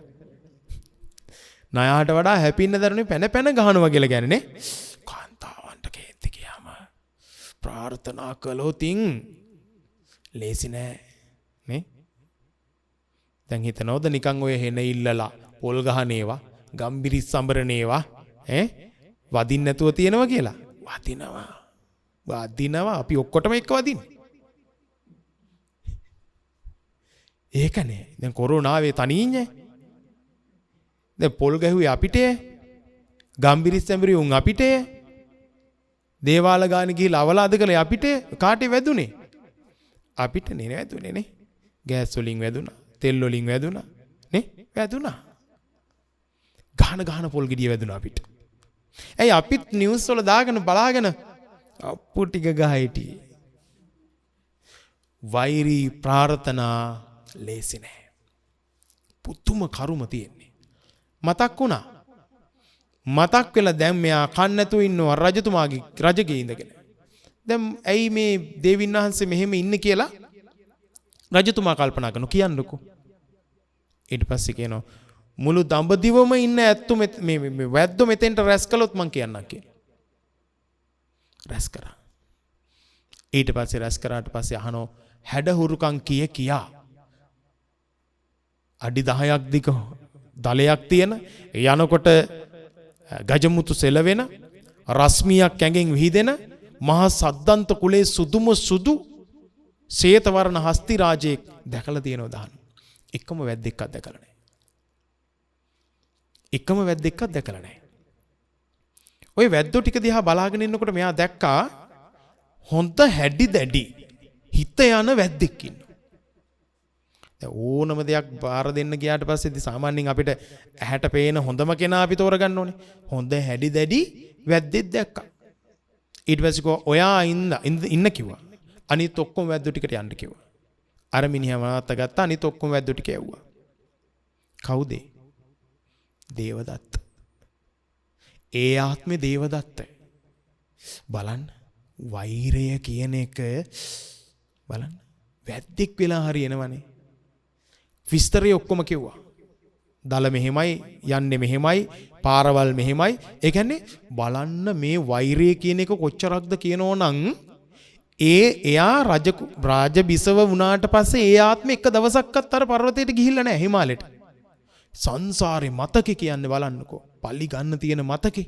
ණයට වඩා හැපින්න දරුණු පැන පැන ගහනවා කියලා කියන්නේ නේ. කාන්තාවන්ට කේන්ති ගියාම ප්‍රාර්ථනා කළොතින් ලේසි නෑ නේ. දැන් හිතනවද නිකන් ඔය හෙන ඉල්ලලා පොල් ගහනේවා ගම්බිරිස් සම්බරනේවා වදින්න නැතුව තියෙනවා කියලා. වදිනවා අපි ඔක්කොටම එක්ක වදින්න. ඒකනේ දැන් කොරෝනාවේ තනින්නේ. දැන් පොල් ගැහුවේ අපිටේ. ගම්බිරිස් සම්බරි උන් අපිටේ. දේවාල ගාන ගිහලා අවලාද කළේ අපිටේ. කාටේ වැදුනේ? අපිට නේ වැදුනේ නේ. ගෑස් වලින් වැදුනා. තෙල් වලින් වැදුනා නේ වැදුනා. ගහන පොල් ගෙඩිය වැදුනා අපිට. ඇයි අපිත් නිවුස් වල දාගෙන බලාගෙන අප්පු ටික ගහ හිටියේ. වෛරී ප්‍රාර්ථනා ලේසි නෑ. පුතුම කරුම තියෙන්නේ. මතක් වුණා. මතක් වෙලා දැන් මෙයා කන්න නැතුව ඉන්නවා රජතුමාගේ රජගේ ඉඳගෙන. දැන් ඇයි මේ දේවින් වහන්සේ මෙහෙම ඉන්නේ කියලා රජතුමා කල්පනා කරනවා කියන්නකෝ. ඊට පස්සේ කියනවා මුළු දඹදිවම ඉන්න ඇත්තු මේ වැද්දෝ මෙතෙන්ට රැස් කළොත් මං කියන්නම් කියලා. රැස් කරා. ඊට පස්සේ රැස් කරාට පස්සේ අහනෝ හැඩහුරුකම් කියා අඩි 10ක් දිග දලයක් තියෙන යනකොට ගජමුතු සෙලවෙන රශ්මියක් ඇඟෙන් විහිදෙන මහා සද්දන්ත කුලේ සුදුම සුදු ශ්වේත වර්ණ හස්ති රාජයෙක් දැකලා තියෙනවා දාන. එකම වැද්දෙක්වත් දැකලා නැහැ. එකම වැද්දෙක්වත් දැකලා නැහැ. ওই වැද්දෝ ටික දිහා බලාගෙන ඉන්නකොට මෙයා දැක්කා හොඳ හැඩි දැඩි හිත යන වැද්දෙක් ඉන්නවා. දැන් ඕනම දෙයක් බාර දෙන්න ගියාට පස්සේ සාමාන්‍යයෙන් අපිට ඇහැට පේන හොඳම කෙනා අපි තෝරගන්න ඕනේ. හොඳ හැඩි දැඩි වැද්දෙක් දැක්කා. ඊට පස්සේ කෝ ඔයා ඉන්න කිව්වා. අනිත් ඔක්කොම වැද්දෝ ටිකට යන්න කිව්වා. අර මිනිහා මාත් ගත්තා අනිත් ඔක්කොම වැද්දෝ ටික ඇව්වා. කවුද? දේවදත්ත. ඒ ආත්මේ දේවදත්ත. බලන්න වෛරය කියන එක බලන්න වැද්දෙක් වෙලා හරියනවනේ. විස්තරය ඔක්කොම කිව්වා. දල මෙහෙමයි යන්නේ මෙහෙමයි පාරවල් මෙහෙමයි. ඒ කියන්නේ බලන්න මේ වෛරය කියන එක කොච්චරක්ද කියනෝනම් එයා රාජ බිසව වුණාට පස්සේ ඒ ආත්මෙ එක දවසක්වත් අර පර්වතයට ගිහිල්ලා නැහැ හිමාලයට. සංසාරේ මතකේ කියන්නේ බලන්නකෝ. පල්ලි ගන්න තියෙන මතකේ.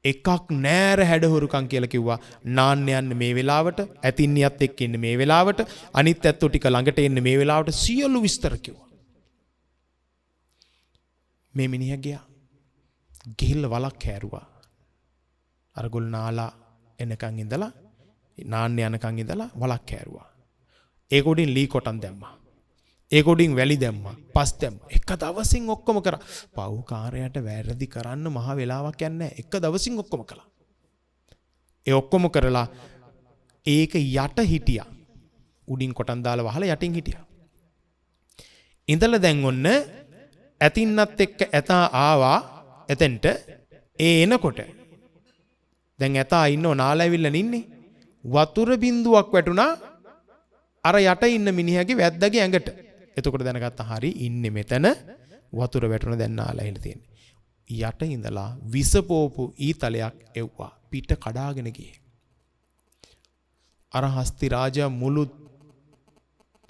එකක් නෑර හැඩහුරුකම් කියලා කිව්වා. නාන්න යන්නේ මේ වෙලාවට, ඇතින්නියත් එක්ක ඉන්නේ මේ වෙලාවට, අනිත් ඇත්තෝ ටික ළඟට එන්නේ මේ වෙලාවට සියලු විස්තර කිව්වා. මේ මිනිහා ගියා. ගිහිල්ලා වලක් හැරුවා. අරගොල්ල නාලා එනකන් ඉඳලා නාන්න යනකන් ඉඳලා වලක් හැරුවා. ඒක උඩින් ලී කොටන් දැම්මා. ඒක උඩින් වැලි දැම්මා. පස් දැම්මා. එක දවසින් ඔක්කොම කරා. පව්කාරයට වැරදි කරන්න මහ වෙලාවක් යන්නේ නැහැ. එක දවසින් ඔක්කොම කළා. ඒ ඔක්කොම කරලා ඒක යට හිටියා. උඩින් කොටන් දාලා වහලා යටින් හිටියා. ඉඳලා දැන් ඔන්න ඇතින්නත් එක්ක ඇතා ආවා එතෙන්ට. ඒ එනකොට දැන් ඇතා ඉන්නව නාලැවිල්ලන ඉන්නේ. වතුර බින්දුවක් වැටුණා අර යට ඉන්න මිනිහගේ වැද්දාගේ ඇඟට. එතකොට දැනගත්තා හරි ඉන්නේ මෙතන වතුර වැටුණ දැන් නාලැවිලා තියෙන්නේ. යට ඉඳලා විසපෝපු ඊතලයක් එව්වා. පිට කඩාගෙන ගියේ. අර හස්ති රාජා මුළු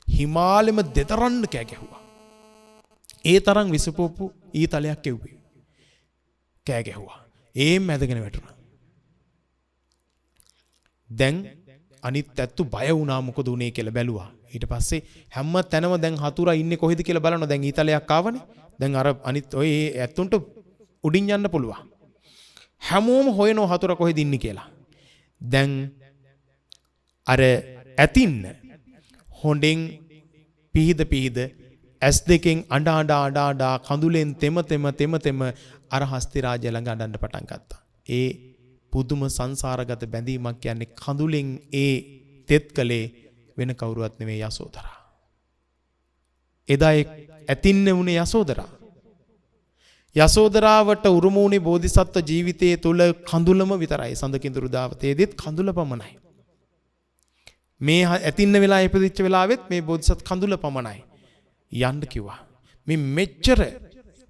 හිමාලෙම දෙතරන්න කෑ ගැහුවා. ඒ තරම් විසපෝපු ඊතලයක් එව්වේ. කෑ ගැහුවා. ඒම් ඇදගෙන වැටුණා. දැන් අනිත් ඇත්තු බය වුණා මොකද උනේ කියලා බැලුවා. ඊට පස්සේ හැම තැනම දැන් හතුරා ඉන්නේ කොහෙද කියලා බලනවා. දැන් ඊතලයක් ආවනේ. දැන් අර අනිත් ඔය ඇත්තුන්ට උඩින් යන්න පුළුවන්. හැමෝම හොයනවා හතුරා කොහෙද ඉන්නේ කියලා. දැන් අර ඇතින්න හොඬෙන් පිහිද ඇස් දෙකෙන් අඬ කඳුලෙන් තෙම අර හස්ති රාජය ළඟ අඬන්න පටන් ගත්තා. ඒ පුදුම සංසාරගත බැඳීමක් කියන්නේ කඳුලෙන් ඒ තෙත් කලේ වෙන කවුරුවත් නෙමෙයි යසෝදරා. එදා ඇතින්න වුණේ යසෝදරා. යසෝදරාවට උරුම වුණේ බෝධිසත්ව ජීවිතයේ තුල කඳුලම විතරයි. සඳ කිඳුරු දාවතේදීත් කඳුල පමණයි. මේ ඇතින්න වෙලා ඉපදිච්ච වෙලාවෙත් මේ බෝධිසත් කඳුල පමණයි. යන්න කිව්වා. මේ මෙච්චර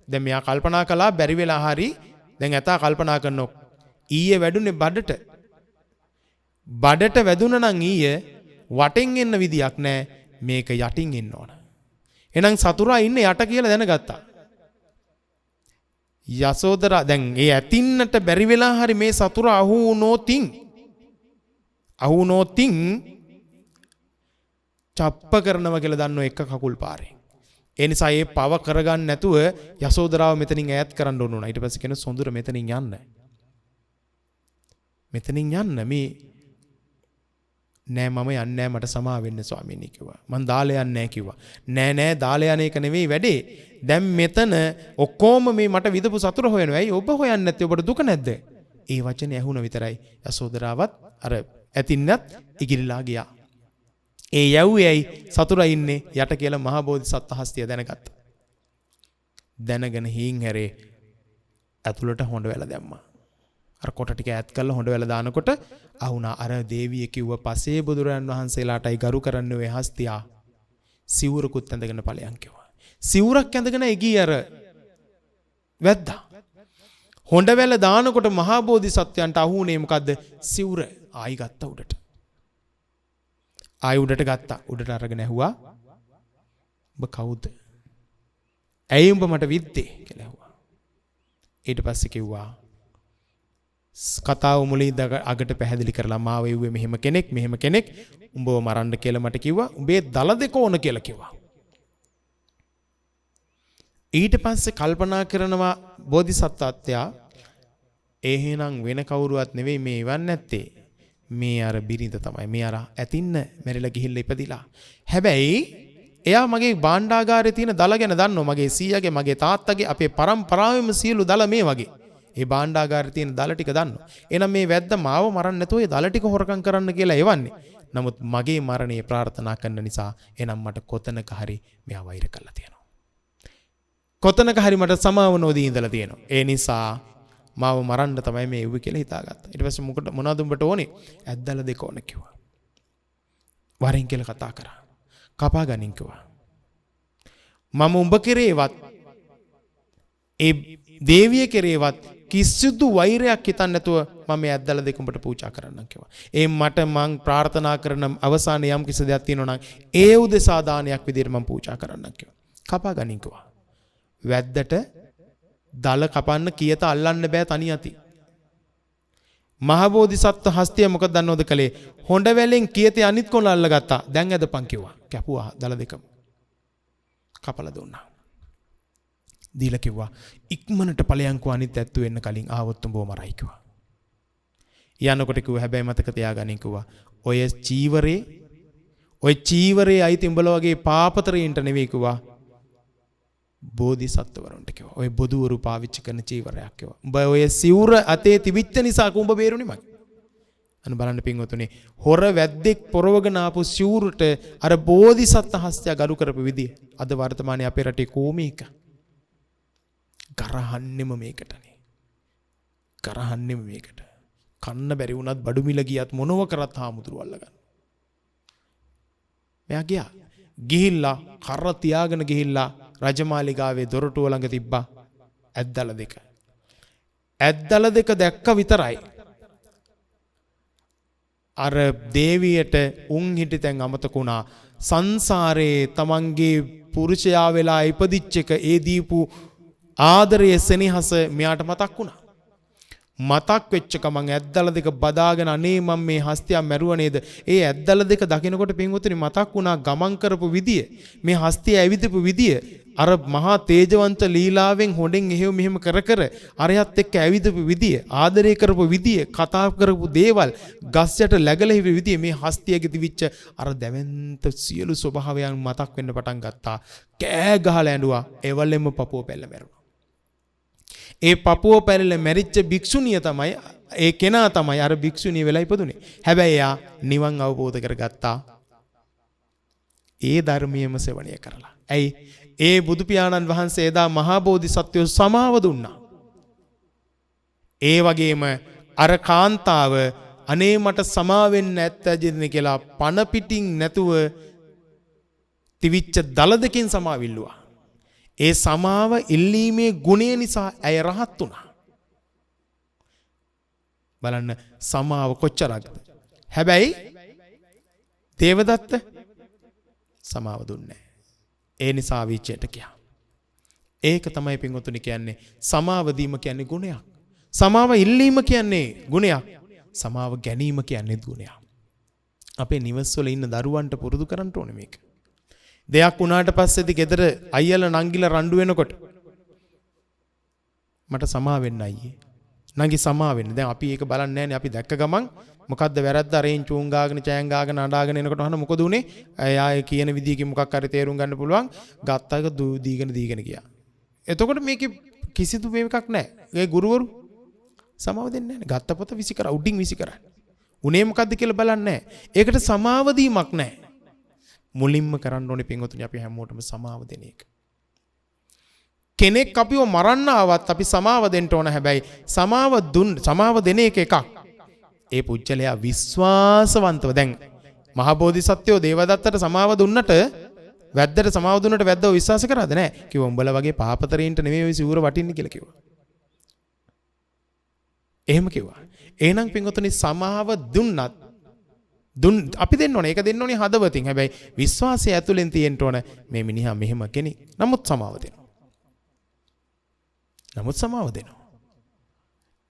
දැන් මෙයා කල්පනා කළා බැරි වෙලා හරි දැන් ඇතා කල්පනා කරනෝ ඊයේ වැඩුනේ බඩට. බඩට වැදුනා නම් ඊයේ වටෙන් එන්න විදියක් නැහැ. මේක යටින් එන්න ඕන. එහෙනම් සතුරා ඉන්නේ යට කියලා දැනගත්තා. යසෝදරා දැන් ඒ ඇතින්නට බැරි වෙලා හරි මේ සතුරා අහු වුණොතින් චප්ප කරනවා කියලා දන්නෝ එක කකුල් පාරේ. ඒ නිසා ඒ පව කරගන්න නැතුව යසෝදරාව මෙතනින් ඈත් කරන්න ඕන උනා. ඊට පස්සේ කියන සොඳුර මෙතනින් යන්න. මෙතනින් යන්න මේ නෑ මම යන්නේ නෑ මට සමා වෙන්න ස්වාමීනි කිව්වා. මං දාලා යන්නේ නෑ කිව්වා. නෑ දාලා යන එක නෙවෙයි වැඩේ. දැන් මෙතන ඔක්කොම මේ මට විදපු සතුර හොයනවා. ඇයි ඔබ හොයන්නේ නැත්තේ? ඔබට දුක නැද්ද? ඒ වචනේ ඇහුණ විතරයි. යසෝදරාවත් අර ඇතින්නත් ඉගිරිලා ගියා. ඒ යව්වේයි සතුරා ඉන්නේ යට කියලා මහා බෝධිසත්ව හස්තිය දැනගත්තා. දැනගෙන හීන් හැරේ ඇතුළට හොඬ වැල දැම්මා. අර කොට ටික ඈත් කරලා හොඬ වැල දානකොට අහුණා අර දේවිය කිව්ව පසේ බුදුරයන් වහන්සේලාටයි ගරු කරන්න ඔය හස්තියා සිවුරකුත් ඇඳගෙන ඵලයන් කිව්වා. සිවුරක් ඇඳගෙන එගී අර වැද්දා. හොඬ වැල දානකොට මහා බෝධිසත්වයන්ට අහුනේ මොකද්ද? සිවුර ආයි ගත්ත උඩට. ආයි උඩට ගත්තා. උඩට අරගෙන ඇහුවා ඔබ කවුද? ඇයි උඹ මට විද්දේ කියලා ඇහුවා. ඊට පස්සේ කිව්වා කතාව මුලින් අගට පැහැදිලි කරලා මාව එව්වේ මෙහෙම කෙනෙක් උඹව මරන්න කියලා මට කිව්වා. උඹේ දල දෙක ඕන කියලා කිව්වා. ඊට පස්සේ කල්පනා කරනවා බෝධිසත්වත්වයා එහෙනම් වෙන කවුරුවත් නෙවෙයි මේ ඉවන් නැත්තේ. මේ අර බිරිඳ තමයි. මේ අර ඇතින්න මැරිලා ගිහිල්ලා ඉපදිලා. හැබැයි එයා මගේ භාණ්ඩාගාරේ තියෙන දල ගැන දන්නවා. මගේ සීයාගේ මගේ තාත්තගේ අපේ පරම්පරාවෙම සියලු දල මේ වගේ. ඒ භාණ්ඩාගාරේ තියෙන දල ටික දන්නවා. එහෙනම් මේ වැද්ද මාව මරන්න නැතුව ඒ දල ටික හොරකම් කරන්න කියලා එවන්නේ. නමුත් මගේ මරණය ප්‍රාර්ථනා කරන නිසා එහෙනම් මට කොතනක හරි මෙයා වෛර කරලා තියෙනවා. කොතනක හරි මට සමාව නොදී ඉඳලා තියෙනවා. ඒ නිසා මාව මරන්න තමයි මේ එව්වේ කියලා හිතාගත්තා. ඊට පස්සේ මොනවද උඹට ඕනේ? ඇද්දල දෙක ඕන කිව්වා. වරින් කියලා කතා කරා. කපා ගනින් කිව්වා. මම උඹ කෙරේවත් ඒ දේවිය කෙරේවත් කිසිදු වෛරයක් හිතන්න නැතුව මම මේ ඇද්දල දෙක උඹට පූජා කරන්නම් කිව්වා. ඒ මට මං ප්‍රාර්ථනා කරන අවසානයේ යම් කිසි දෙයක් තියෙනවා නම් ඒ උදෙසා දානයක් විදිහට මං පූජා කරන්නම් කිව්වා. කපා ගනින් කිව්වා. වැද්දට දල කපන්න කියත අල්ලන්න බෑ තනි අති. මහ බෝධිසත්ව හස්තිය මොකද දන්නවද කලේ? හොඬ වැලෙන් කියතේ අනිත් කොන අල්ලගත්තා. දැන් ඇදපන් කිව්වා. කැපුවා දල දෙකම. කපලා දුන්නා. දීලා කිව්වා ඉක්මනට ඵලයන්කෝ අනිත් ඇත්තු වෙන්න කලින් ආවොත් උඹව මරයි කිව්වා. යනකොට කිව්වා හැබැයි මතක තියාගනින් කිව්වා. ඔය චීවරේ අයිති උඹලා වගේ පාපතරයින්ට නෙවෙයි කිව්වා. බෝධිසත්වවරුන්ට කිව්වා. ඔය බොදුවරු පාවිච්චි කරන චීවරයක් කිව්වා. උඹ ඔය සිවුර අතේ තිබිච්ච නිසා කුඹ බේරුනේ මගේ. අන්න බලන්න පින්වතුනි හොර වැද්දෙක් පොරවගෙන ආපු සිවුරට අර බෝධිසත්ව හස්තය ගරු කරපු විදිය අද වර්තමානයේ අපේ රටේ කොමීක කරහන්නෙම මේකටනේ. කරහන්නෙම මේකට. කන්න බැරි වුණත් බඩු මිල ගියත් මොනව කරත් හාමුදුරුව අල්ලගන්න. මෙයා ගියා. ගිහිල්ලා කර තියාගෙන ගිහිල්ලා රජමාලිගාවේ දොරටුව ළඟ තිබ්බා ඇද්දල දෙක. ඇද්දල දෙක දැක්ක විතරයි අර දේවියට උන් හිටි තැන් අමතක වුණා. සංසාරේ තමන්ගේ පුරුෂයා වෙලා ඉපදිච්ච එක ඒ දීපු ආදරයේ සෙනෙහස මෙයාට මතක් වුණා. මතක් වෙච්ච ගමන් ඇද්දල දෙක බදාගෙන අනේ මම මේ හස්තියා මැරුවා නේද? ඒ ඇද්දල දෙක දකිනකොට පින්වතුනි මතක් වුණා ගමන් කරපු විදිය. මේ හස්තිය ඇවිදපු විදිය. අර මහා තේජවන්ත ලීලාවෙන් හොඬෙන් එහෙම මෙහෙම කර කර අරයත් එක්ක ඇවිදපු විදිය, ආදරය කරපු විදිය, කතා කරපු දේවල්, ගස් යට läගලා හිටපු විදිය මේ හස්තියගේ දිවිච්ච අර දැවැන්ත සියලු ස්වභාවයන් මතක් වෙන්න පටන් ගත්තා. කෑ ගහලා ඇඬුවා. ඒවලෙම පපුව පැල්ල මැරුණා. ඒ පපුව පැල්ල මැරිච්ච භික්ෂුණිය තමයි ඒ කෙනා තමයි අර භික්ෂුණිය වෙලා ඉපදුනේ. හැබැයි එයා නිවන් අවබෝධ කරගත්තා. ඒ ධර්මයේම සෙවණිය කරලා. ඇයි? ඒ බුදු පියාණන් වහන්සේ එදා මහා බෝධිසත්වයෝ සමාව දුන්නා. ඒ වගේම අර කාන්තාව අනේ මට සමාවෙන්න නැත්තජින්න කියලා පණ පිටින් නැතුව තිවිච්ච දල දෙකින් සමාවිල්ලුවා. ඒ සමාව ඉල්ලීමේ ගුණය නිසා ඇය රහත් වුණා. බලන්න සමාව කොච්චරක්ද. හැබැයි දේවදත්ත සමාව දුන්නේ. ඒ නිසා විචයට ගියා. ඒක තමයි පින්වතුනි කියන්නේ සමාව දීම කියන්නේ ගුණයක්. සමාව ඉල්ලීම කියන්නේ ගුණයක්. සමාව ගැනීම කියන්නේ ගුණයක්. අපේ නිවස්වල ඉන්න දරුවන්ට පුරුදු කරන්න ඕනේ මේක. දෙයක් වුණාට පස්සේදී ගෙදර අයියලා නංගිලා රණ්ඩු වෙනකොට මට සමා වෙන්න අයියේ. නංගි සමා වෙන්න. දැන් අපි ඒක බලන්නේ නැහැනේ. අපි දැක්ක ගමන් මොකද්ද වැරද්ද අරෙන් චූන් ගාගෙන චෑන් ගාගෙන අඬාගෙන එනකොට අහන මොකද උනේ? ආයේ කියන විදිහකින් මොකක් හරි තේරුම් ගන්න පුළුවන්. ගත්තක දීගෙන ගියා. එතකොට මේකේ කිසිදු මේකක් නැහැ. ඒ ගුරුවරු සමාව දෙන්නේ නැහැ. ගත්ත පොත විසි කරා උඩින් විසි කරා. උනේ මොකද්ද කියලා බලන්නේ නැහැ. ඒකට සමාව දීමක් නැහැ. මුලින්ම කරන්න ඕනේ පින්වතුනි අපි හැමෝටම සමාව දෙන එක. කෙනෙක් අපිව මරන්න ආවත් අපි සමාව දෙන්න ඕන. හැබැයි සමාව දෙන එක එකක්. ඒ පුජ්‍යලයා විශ්වාසවන්තව දැන් මහා බෝධිසත්වෝ දේවදත්තට සමාව දුන්නට වැද්දට සමාව දුන්නට වැද්දව විශ්වාස කරාද නැහැ. කිව්වා උඹලා වගේ පාපතරයින්ට නෙමෙයි ඔය සිවුර වටින්නේ කියලා කිව්වා. එහෙම කිව්වා. එහෙනම් පින්වතුනි සමාව අපි දෙන්න ඕනේ. ඒක දෙන්න ඕනේ හදවතින්. හැබැයි විශ්වාසය ඇතුලෙන් තියෙන්න ඕන මේ මිනිහා මෙහෙම කෙනෙක්. නමුත් සමාව දෙනවා.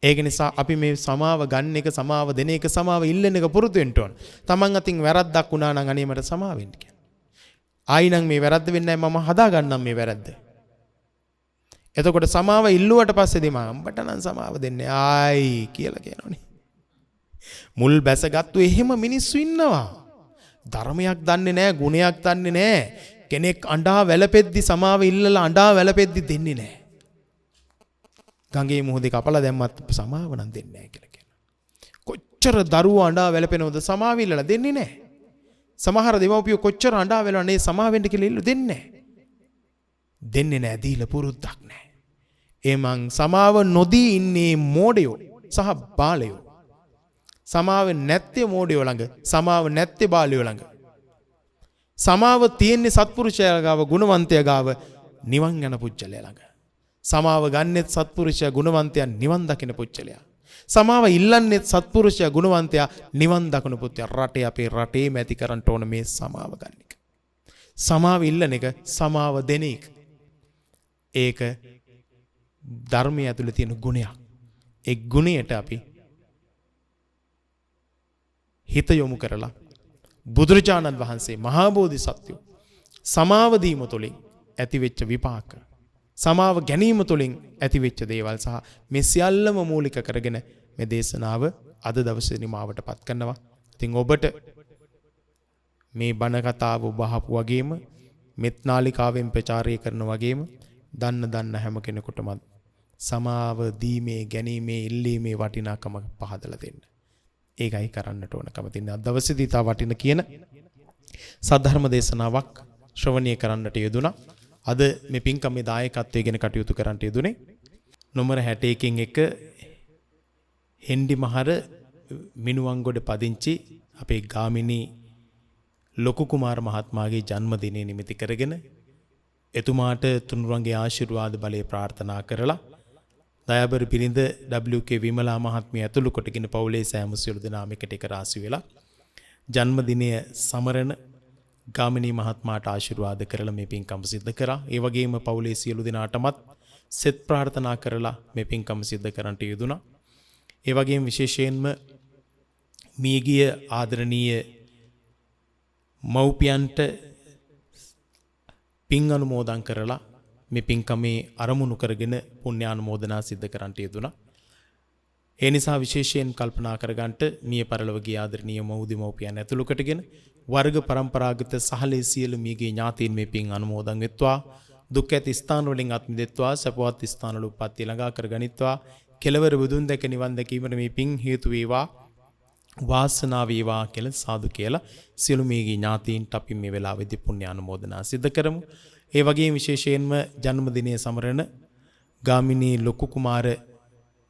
ඒක නිසා අපි මේ සමාව ගන්න එක සමාව දෙන එක සමාව ඉල්ලන එක පුරුදු වෙන්න ඕන. Taman අතින් වැරද්දක් වුණා නම් අනේ මට සමාව වෙන්න කියන. ආයි නම් මේ වැරද්ද වෙන්නේ නැහැ මම හදා ගන්නම් මේ වැරද්ද. එතකොට සමාව ඉල්ලුවට පස්සේදී මම උඹට නම් සමාව දෙන්නේ ආයි කියලා කියනෝනේ. මුල් බැසගත්තු එහෙම මිනිස්සු ඉන්නවා. ධර්මයක් දන්නේ නැහැ, ගුණයක් දන්නේ නැහැ. කෙනෙක් අඬා වැළපෙද්දි සමාව ඉල්ලලා අඬා වැළපෙද්දි දෙන්නේ නැහැ. ගඟේ මුහුදේ කපලා දැම්මත් සමාව නම් දෙන්නේ නැහැ කියලා කියනවා. කොච්චර දරුවෝ අඬා වැළපෙනවද සමාව ඉල්ලලා දෙන්නේ නැහැ. සමහර දෙමව්පියෝ කොච්චර අඬා වැළවන්නේ සමාව වෙන්න කියලා ඉල්ල දෙන්නේ නැහැ. දීලා පුරුද්දක් නැහැ. එමන් සමාව නොදී ඉන්නේ මෝඩයෝ සහ බාලයෝ. සමාව නැත්තේ මෝඩයෝ ළඟ, සමාව නැත්තේ බාලයෝ ළඟ. සමාව තියෙන්නේ සත්පුරුෂයා ගාව, ගුණවන්තයා ගාව, නිවන් යන පුජ්‍යලයා ළඟ. සමාව ගන්නෙත් සත්පුරුෂයා ගුණවන්තයා නිවන් දකින පුජ්‍යලයා. සමාව ඉල්ලන්නෙත් සත්පුරුෂයා ගුණවන්තයා නිවන් දකින පුජ්‍යලයා. රටේ අපේ රටේම ඇති කරන්න ඕන මේ සමාව ගන්න එක. සමාව ඉල්ලන එක, සමාව දෙන එක. ඒක ධර්මයේ ඇතුළේ තියෙන ගුණයක්. ඒ ගුණයට අපි හිත යොමු කරලා බුදුරජාණන් වහන්සේ මහා බෝධිසත්වෝ සමාව දීම තුළින් ඇතිවෙච්ච විපාක, සමාව ගැනීම තුළින් ඇතිවෙච්ච දේවල් සහ මේ සියල්ලම මූලික කරගෙන මේ දේශනාව අද දවසේ නිමාවට පත් කරනවා. ඉතින් ඔබට මේ බණ කතාව ඔබ අහපු වගේම මෙත් නාලිකාවෙන් ප්‍රචාරය කරන වගේම දන්න හැම කෙනෙකුටම සමාව දීමේ, ගැනීමේ, ඉල්ලීමේ වටිනාකම පහදලා දෙන්න. ඒකයි කරන්නට ඕනකම තියෙන්නේ. අද දවසේදී තා වටින කියන සද්ධර්ම දේශනාවක් ශ්‍රවණය කරන්නට යෙදුණා. අද මේ පින්කමේ දායකත්වයේ ගැන කටයුතු කරන්නට යෙදුනේ නොමර 61කින් එක හෙන්ඩි මහර මිනුවන්ගොඩ පදිංචි අපේ ගාමිණී ලොකු කුමාර මහත්මයාගේ ජන්මදිනය නිමිති කරගෙන එතුමාට තුනුරුවන්ගේ ආශිර්වාද බලය ප්‍රාර්ථනා කරලා දයාබර පිරිඳ WK විමලා මහත්මිය ඇතුළු කොටගෙන පවුලේ සෑම සියලු දෙනාම එකට එක රාශි වෙලා ජන්මදිනය සමරන ගාමිණී මහත්මයාට ආශිර්වාද කරලා මේ පින්කම සිද්ධ කරා. ඒ වගේම පවුලේ සියලු දෙනාටමත් සෙත් ප්‍රාර්ථනා කරලා මේ පින්කම සිද්ධ කරන්නට යෙදුණා. ඒ වගේම විශේෂයෙන්ම මියගිය ආදරණීය මව්පියන්ට පින් අනුමෝදන් කරලා මේ පින්කමේ අරමුණු කරගෙන පුණ්‍යානුමෝදනා සිද්ධ කරන්නට යෙදුණා. ඒ නිසා විශේෂයෙන් කල්පනා කරගන්නට මිය පරලොව ගිය ආදරණීය මව්පියන් ඇතුළු කොටගෙන වර්ග પરම්පරාගත සහලේ සියලු මියගේ ඥාතීන් මේ පින් අනුමෝදන් වෙත්වා. දුක් ඇති ස්ථාන වලින් අත් මිදෙත්වා. සපවත් ස්ථාන වල උප්පත්ති ළඟා කරගනිත්වා. කෙලවර බුදුන් දැක නිවන් දැකීමට මේ පින් හේතු වේවා. වාසනාව වේවා කියලා සාදු කියලා සියලු මේගේ ඥාතීන්ට අපි මේ වෙලාවේදී පුණ්‍ය ආනුමෝදනා සිදු කරමු. ඒ වගේම විශේෂයෙන්ම ජන්මදිනය සමරන ගාමිණී ලොකු කුමාර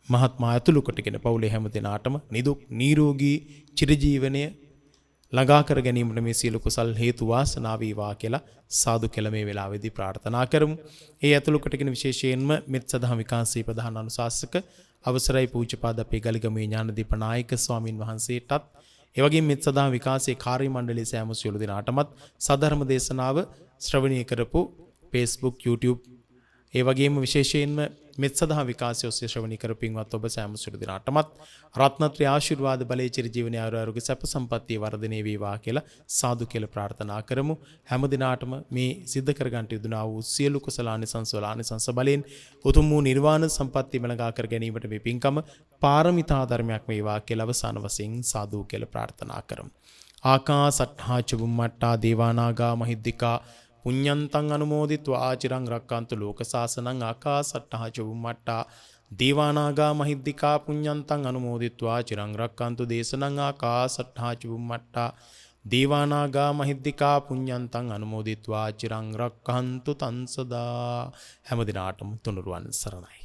මහත්මයා ඇතුළු කොටගෙන පවුලේ හැම දෙනාටම නිදුක් නිරෝගී චිරජීවනය ළඟා කර ගැනීමට මේ සියලු කුසල් හේතු වාසනා වේවා කියලා සාදු කියලා මේ වෙලාවේදී ප්‍රාර්ථනා කරමු. ඒ ඇතුළු කොටගෙන විශේෂයෙන්ම මෙත් සදහම් විකාශී ප්‍රධාන අනුශාසක අවසරයි පූජ්‍යපාද අපේ ගලිගමේ ඥානදීප නායක ස්වාමින් වහන්සේටත් ඒ වගේම මෙත් සදහම් විකාශයේ කාර්ය මණ්ඩලයේ සෑම සියලු දෙනාටමත් සද්ධර්ම දේශනාව ශ්‍රවණය කරපු Facebook YouTube ඒ වගේම විශේෂයෙන්ම මෙත් සදහම් විකාශය ඔස්සේ ශ්‍රවණය කරපු පින්වත් ඔබ සෑම සියලු දෙනාටමත් රත්නත්‍රි ආශිර්වාද බලයේ චිරජීවනයේ ආරෝග්‍ය සැප සම්පන්නිය වර්ධනය වේවා කියලා සාදු කියලා ප්‍රාර්ථනා කරමු. හැම දිනාටම මේ සිද්ධ කරගන්න යුතුනා වූ සියලු කුසලානිසංස වලානිසංස බලෙන් උතුම් වූ නිර්වාණ සම්පන්නිය මළඟා කර ගැනීමට මේ පින්කම පාරමිතා ධර්මයක් වේවා කියලා අවසාන වශයෙන් සාදු කියලා ප්‍රාර්ථනා කරමු. ආකාසට්ඨා චුම්මට්ටා දේවානාගා මහිද්దికා පුඤ්ඤන්තං අනුමෝදිත්වා ආචිරං රක්칸තු ලෝක සාසනං ආකාසට්ඨා චුම්මට්ටා දේවානාගා මහිද්దికා පුඤ්ඤන්තං අනුමෝදිත්වා ආචිරං රක්칸තු දේශනං ආකාසට්ඨා චුම්මට්ටා දේවානාගා මහිද්దికා පුඤ්ඤන්තං අනුමෝදිත්වා ආචිරං රක්칸තු තං සදා. හැම දිනාටම තුනුරුවන් සරණයි.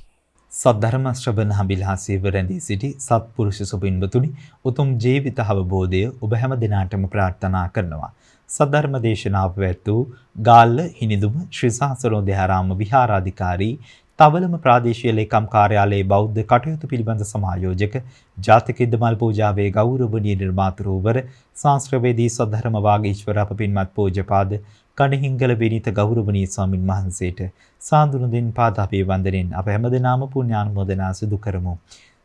සද්ධර්ම ශ්‍රවණ අභිලාෂී වරදී සිටි සත්පුරුෂ සුපින්වතුනි, උතුම් ජීවිත අවබෝධය ඔබ හැම දිනාටම ප්‍රාර්ථනා කරනවා. සද්ධර්ම දේශනාව පැවැත්වූ ගාල්ල හිනිදුම ශ්‍රී සහස්‍රෝදයාරාම විහාරාධිකාරී තවලම ප්‍රාදේශීය ලේකම් කාර්යාලයේ බෞද්ධ කටයුතු පිළිබඳ සමායෝජක ජාතික ඉදමල් පූජාවේ ගෞරවනීය නිර්මාතෘවර ශාස්ත්‍රවේදී සද්ධර්ම වාගීශ්වර අප පින්වත් පූජ්‍යපාද කණහිංගල විනීත ගෞරවනීය ස්වාමින් වහන්සේට සාදුණු දෙන් පාදාපේ වන්දනෙන් අප හැමදෙනාම පුණ්‍යානුමෝදනා සිදු කරමු.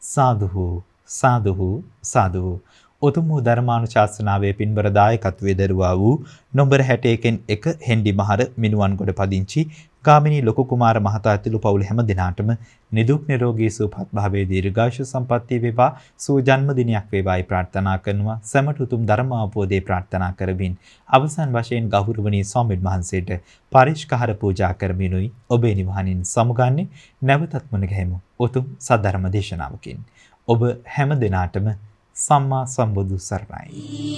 සාදුහු සාදුහු සාදුහු. උතුම් වූ ධර්මානුශාසනාවේ පින්බර දායකත්වයේ දරුවා වූ නම්බර 61 හෙන්ඩි මහර මිනුවන්ගොඩ පදිංචි ගාමිණී ලොකු කුමාර මහතා ඇතුළු පවුල හැම දිනාටම නිදුක් නිරෝගී සුවපත් භාවයේ දීර්ඝායුෂ සම්පන්නිය වේවා, සුව ජන්මදිනයක් වේවායි ප්‍රාර්ථනා කරනවා. සැමට උතුම් ධර්ම අවබෝධය ප්‍රාර්ථනා කරමින් අවසන් වශයෙන් ගෞරවනීය ස්වාමීන් වහන්සේට පරිස්කාර පූජා කරමිනුයි ඔබේ නිවහනින් සමුගන්නේ. නැවතත් මුණ ගැහෙමු උතුම් සද්ධර්ම දේශනාවකින්. ඔබ හැම දිනාටම සම්මා සම්බුදු සරණයි.